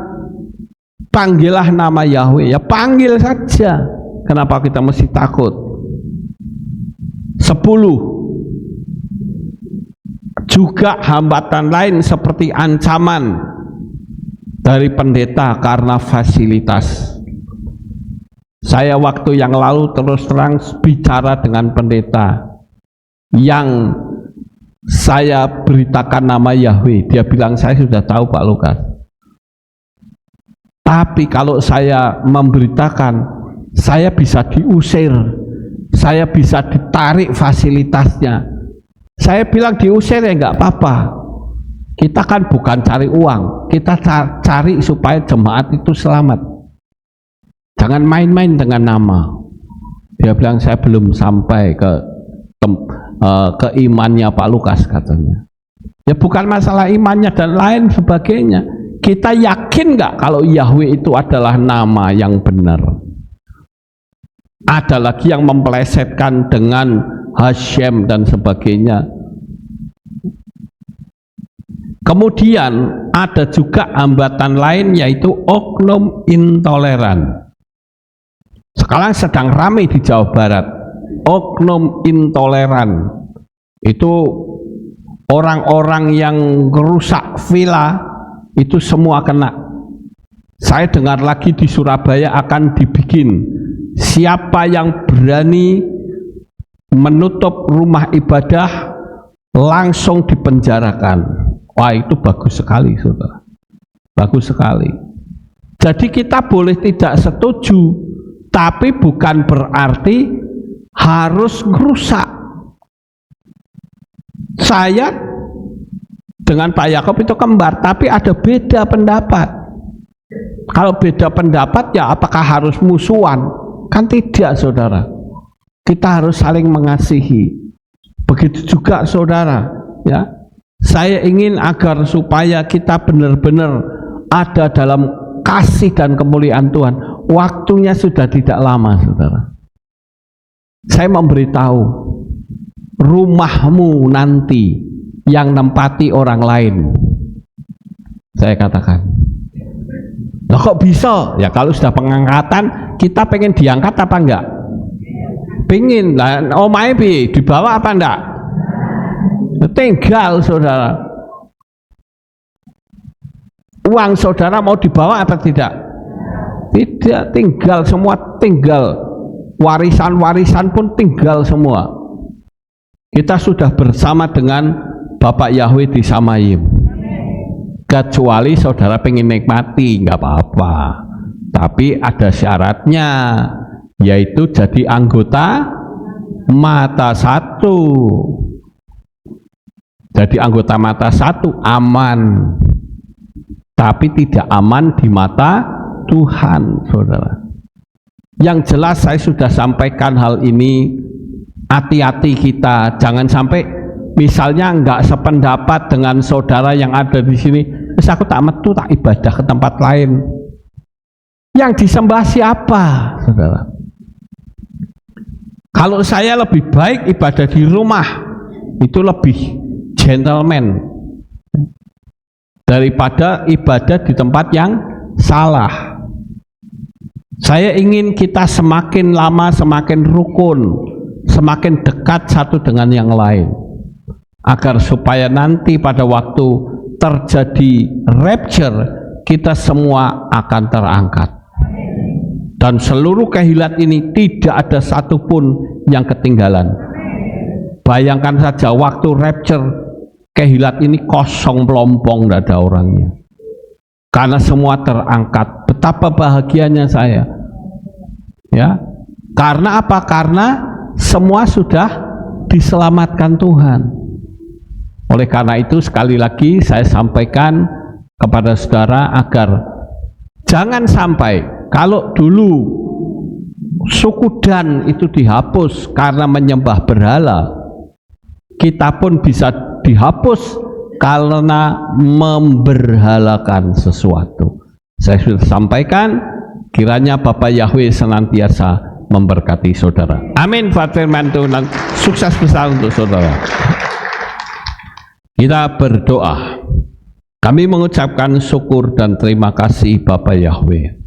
panggillah nama Yahweh. Ya panggil saja. Kenapa kita mesti takut? 10. Juga hambatan lain seperti ancaman dari pendeta karena fasilitas. Saya waktu yang lalu terus terang bicara dengan pendeta yang saya beritakan nama Yahweh, dia bilang saya sudah tahu Pak Lukas. Tapi kalau saya memberitakan, saya bisa diusir, saya bisa ditarik fasilitasnya. Saya bilang diusir ya nggak apa-apa. Kita kan bukan cari uang, kita cari supaya jemaat itu selamat. Jangan main-main dengan nama. Dia bilang saya belum sampai ke imannya Pak Lukas katanya. Ya bukan masalah imannya dan lain sebagainya. Kita yakin nggak kalau Yahweh itu adalah nama yang benar? Ada lagi yang mempelesetkan dengan Hashem dan sebagainya. Kemudian ada juga hambatan lain, yaitu oknum intoleran. Sekarang sedang ramai di Jawa Barat, oknum intoleran. Itu orang-orang yang merusak villa, itu semua kena. Saya dengar lagi di Surabaya akan dibikin, siapa yang berani menutup rumah ibadah langsung dipenjarakan. Wah, itu bagus sekali, saudara. Bagus sekali. Jadi kita boleh tidak setuju, tapi bukan berarti harus merusak. Saya dengan Pak Yakob itu kembar, tapi ada beda pendapat. Kalau beda pendapat, ya apakah harus musuhan? Kan tidak, saudara. Kita harus saling mengasihi. Begitu juga, saudara. Ya, saya ingin agar supaya kita benar-benar ada dalam kasih dan kemuliaan Tuhan. Waktunya sudah tidak lama, saudara. Saya memberitahu, rumahmu nanti yang nempati orang lain. Saya katakan, loh kok bisa? Ya kalau sudah pengangkatan, kita pengen diangkat apa enggak? Pengen. Nah, omahe piye? Dibawa apa enggak? Tinggal, saudara. Uang saudara mau dibawa apa tidak? Tidak, tinggal semua, tinggal. Warisan-warisan pun tinggal semua. Kita sudah bersama dengan Bapak Yahweh di Samayim. Kecuali saudara pengen nikmati, nggak apa-apa. Tapi ada syaratnya, yaitu jadi anggota mata satu. Jadi anggota mata satu aman, tapi tidak aman di mata Tuhan, saudara. Yang jelas saya sudah sampaikan hal ini. Hati-hati kita, jangan sampai misalnya nggak sependapat dengan saudara yang ada di sini, terus aku tak metu, tak ibadah ke tempat lain. Yang disembah siapa, saudara? Kalau saya lebih baik ibadah di rumah, itu lebih gentleman daripada ibadah di tempat yang salah. Saya ingin kita semakin lama semakin rukun, semakin dekat satu dengan yang lain, agar supaya nanti pada waktu terjadi rapture, kita semua akan terangkat dan seluruh kehilat ini tidak ada satupun yang ketinggalan. Bayangkan saja waktu rapture, kehilat ini kosong melompong, tidak ada orangnya, karena semua terangkat. Betapa bahagianya saya, ya. Karena apa? Karena semua sudah diselamatkan Tuhan. Oleh karena itu sekali lagi saya sampaikan kepada saudara agar jangan sampai, kalau dulu suku Dan itu dihapus karena menyembah berhala, kita pun bisa dihapus karena memberhalakan sesuatu. Saya sudah sampaikan, kiranya Bapak Yahweh senantiasa memberkati saudara. Amin. Firman Tuhan, sukses besar untuk saudara. Kita berdoa. Kami mengucapkan syukur dan terima kasih Bapak Yahweh.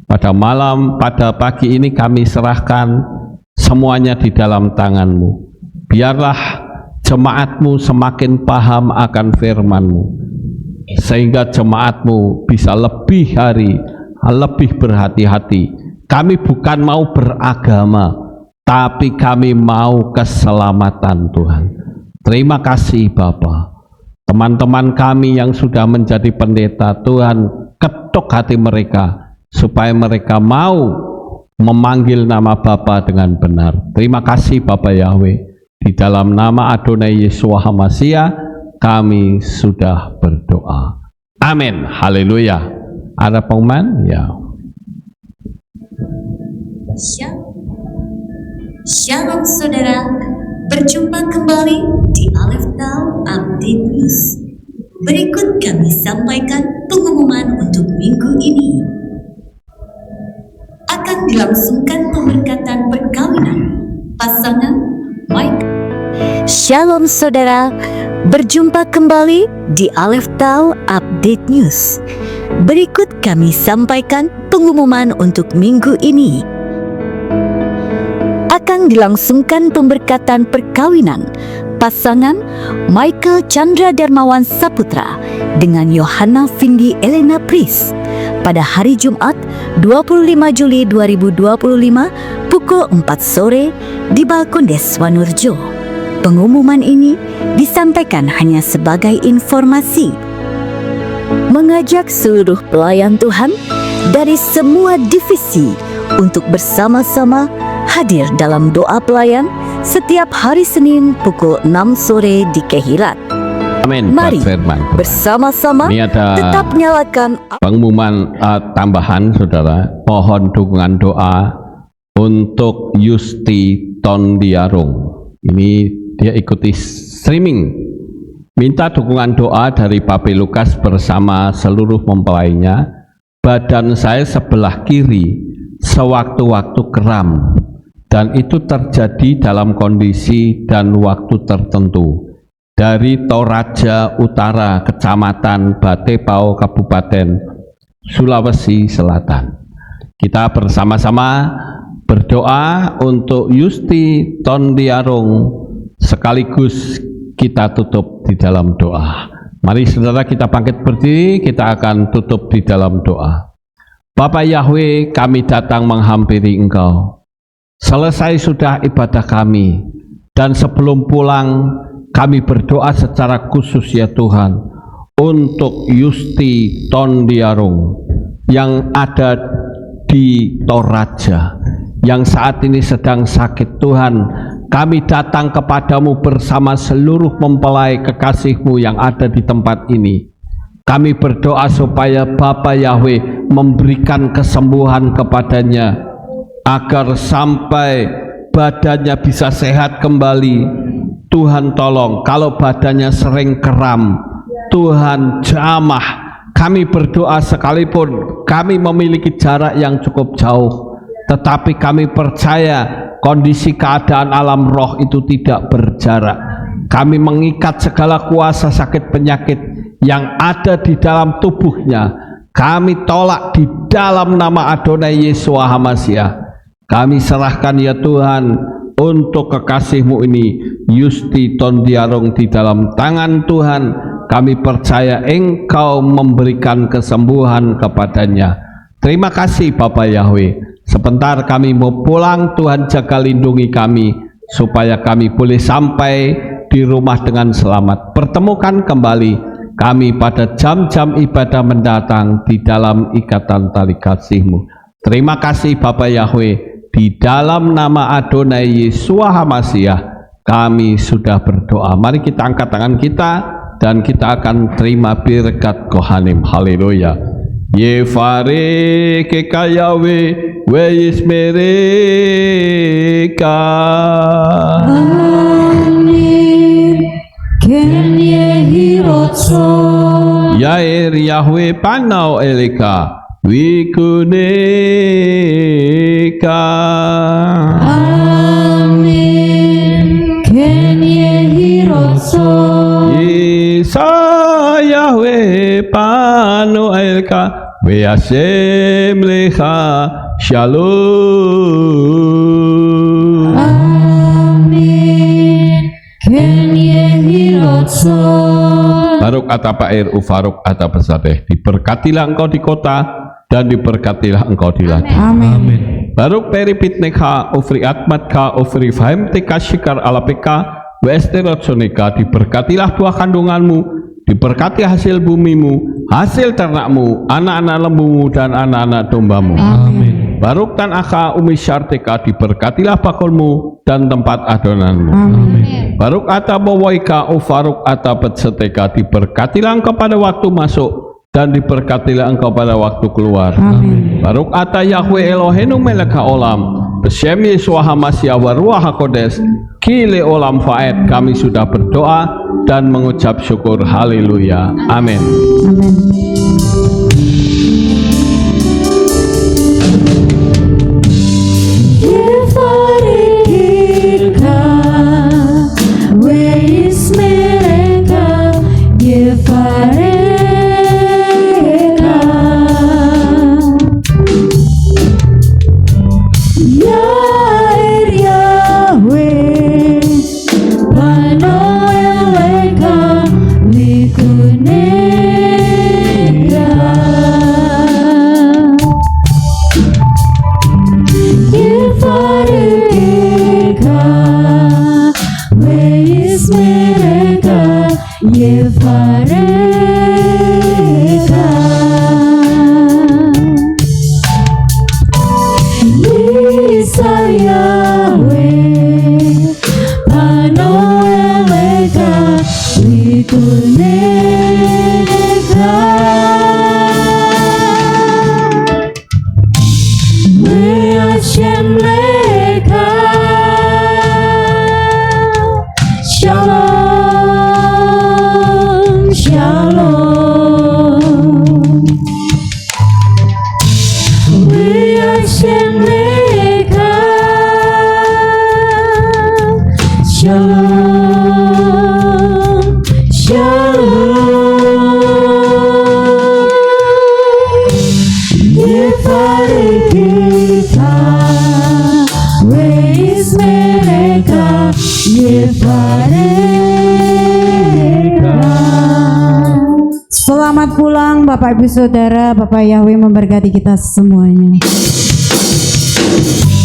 Pada malam, pada pagi ini kami serahkan semuanya di dalam tangan-Mu. Biarlah jemaat-Mu semakin paham akan firman-Mu, sehingga jemaat-Mu bisa lebih berhati-hati. Kami bukan mau beragama, tapi kami mau keselamatan Tuhan. Terima kasih Bapa. Teman-teman kami yang sudah menjadi pendeta, Tuhan ketuk hati mereka supaya mereka mau memanggil nama Bapa dengan benar. Terima kasih Bapa Yahweh. Di dalam nama Adonai Yeshua HaMashiach kami sudah berdoa. Amin. Haleluya. Ada pengumuman? Ya. Shalom saudara, berjumpa kembali di Aleph Tau Update News. Berikut kami sampaikan pengumuman untuk minggu ini. Akan dilangsungkan pemberkatan perkawinan pasangan Mike. Shalom saudara, berjumpa kembali di Aleph Tau Update News. Berikut kami sampaikan pengumuman untuk minggu ini. Akan dilangsungkan pemberkatan perkawinan pasangan Michael Chandra Darmawan Saputra dengan Yohana Vindi Elena Pris pada hari Jumat 25 Juli 2025 pukul 4 sore di Balkondes Wanurjo. Pengumuman ini disampaikan hanya sebagai informasi. Mengajak seluruh pelayan Tuhan dari semua divisi untuk bersama-sama hadir dalam doa pelayan setiap hari Senin pukul 6 sore di Kehilat. Amin. Mari bersama-sama tetap nyalakan pengumuman tambahan saudara. Mohon dukungan doa untuk Yusti Tondiarung. Ini dia ikuti streaming. Minta dukungan doa dari Papi Lukas bersama seluruh mempelainya. Badan saya sebelah kiri sewaktu-waktu kram, dan itu terjadi dalam kondisi dan waktu tertentu. Dari Toraja Utara, Kecamatan Batepao, Kabupaten Sulawesi Selatan. Kita bersama-sama berdoa untuk Yusti Tondiarung, sekaligus kita tutup di dalam doa. Mari saudara kita bangkit berdiri, kita akan tutup di dalam doa. Bapa Yahweh, kami datang menghampiri Engkau. Selesai sudah ibadah kami, dan sebelum pulang kami berdoa secara khusus ya Tuhan untuk Yusti Tondiarung yang ada di Toraja, yang saat ini sedang sakit. Tuhan, kami datang kepadamu bersama seluruh mempelai kekasih-Mu yang ada di tempat ini. Kami berdoa supaya Bapa Yahweh memberikan kesembuhan kepadanya, agar sampai badannya bisa sehat kembali. Tuhan tolong, kalau badannya sering kram, Tuhan jamah. Kami berdoa sekalipun kami memiliki jarak yang cukup jauh, tetapi kami percaya kondisi keadaan alam roh itu tidak berjarak. Kami mengikat segala kuasa sakit penyakit yang ada di dalam tubuhnya. Kami tolak di dalam nama Adonai Yeshua HaMashiach. Kami serahkan ya Tuhan untuk kekasih-Mu ini, Yusti Tondiarung, di dalam tangan Tuhan. Kami percaya Engkau memberikan kesembuhan kepadanya. Terima kasih Bapak Yahweh. Sebentar kami mau pulang, Tuhan jaga lindungi kami, supaya kami boleh sampai di rumah dengan selamat. Pertemukan kembali kami pada jam-jam ibadah mendatang di dalam ikatan tali kasih-Mu. Terima kasih Bapak Yahweh. Di dalam nama Adonai Yeshua HaMashiach kami sudah berdoa. Mari kita angkat tangan kita dan kita akan terima berkat Kohanim. Haleluya. Yefare kekayawe weismereka. Amin. Ken yehirotso. Yair Yahweh panau eleka wikuneka. Amin. Ken yehirotso. Isa Yahweh panu elka Ve'ashem lecha shalom. Amin. Ken yehirotso. Baruk atapa air ufaruk atapa sadeh. Diberkatilah engkau di kota dan diberkatilah engkau di ladang. Amin. Baruk peripit nekha ufri atmat ka ufri fahim teka shikar alapeka Westerotsonika, diberkatilah buah kandunganmu, diberkati hasil bumimu, hasil ternakmu, anak-anak lembumu dan anak-anak dombamu. Amin. Baruk tan aka umi syartika, diberkatilah bakulmu dan tempat adonanmu. Amin. Baruk ata bawaika ufaruk ata petseteka, diberkatilah engkau pada waktu masuk dan diberkatilah engkau pada waktu keluar. Amin. Baruk ata Yahweh Elohenu meleka olam, Beshem Yeshua Hamasya wa Ruach HaKodes, Kile olam faed. Kami sudah berdoa dan mengucap syukur. Haleluya. Amin. Amin. Selamat pulang Bapak Ibu Saudara, Bapak Yahweh memberkati kita semuanya.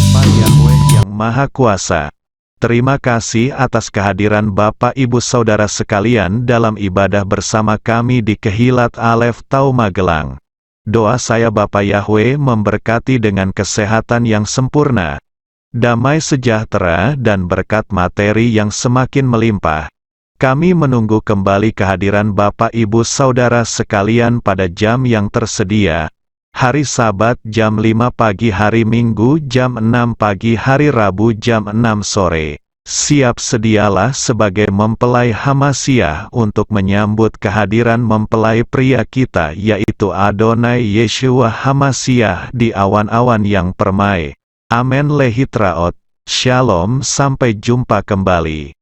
Pak Yahweh yang Maha Kuasa, terima kasih atas kehadiran Bapak Ibu Saudara sekalian dalam ibadah bersama kami di Kehilat Alef Tau Magelang. Doa saya Bapak Yahweh memberkati dengan kesehatan yang sempurna, damai sejahtera dan berkat materi yang semakin melimpah. Kami menunggu kembali kehadiran Bapak Ibu Saudara sekalian pada jam yang tersedia. Hari Sabat jam 5 pagi, hari Minggu jam 6 pagi, hari Rabu jam 6 sore. Siap sedialah sebagai mempelai Hamasya untuk menyambut kehadiran mempelai pria kita, yaitu Adonai Yeshua Hamasya di awan-awan yang permai. Amin lehitraot. Shalom, sampai jumpa kembali.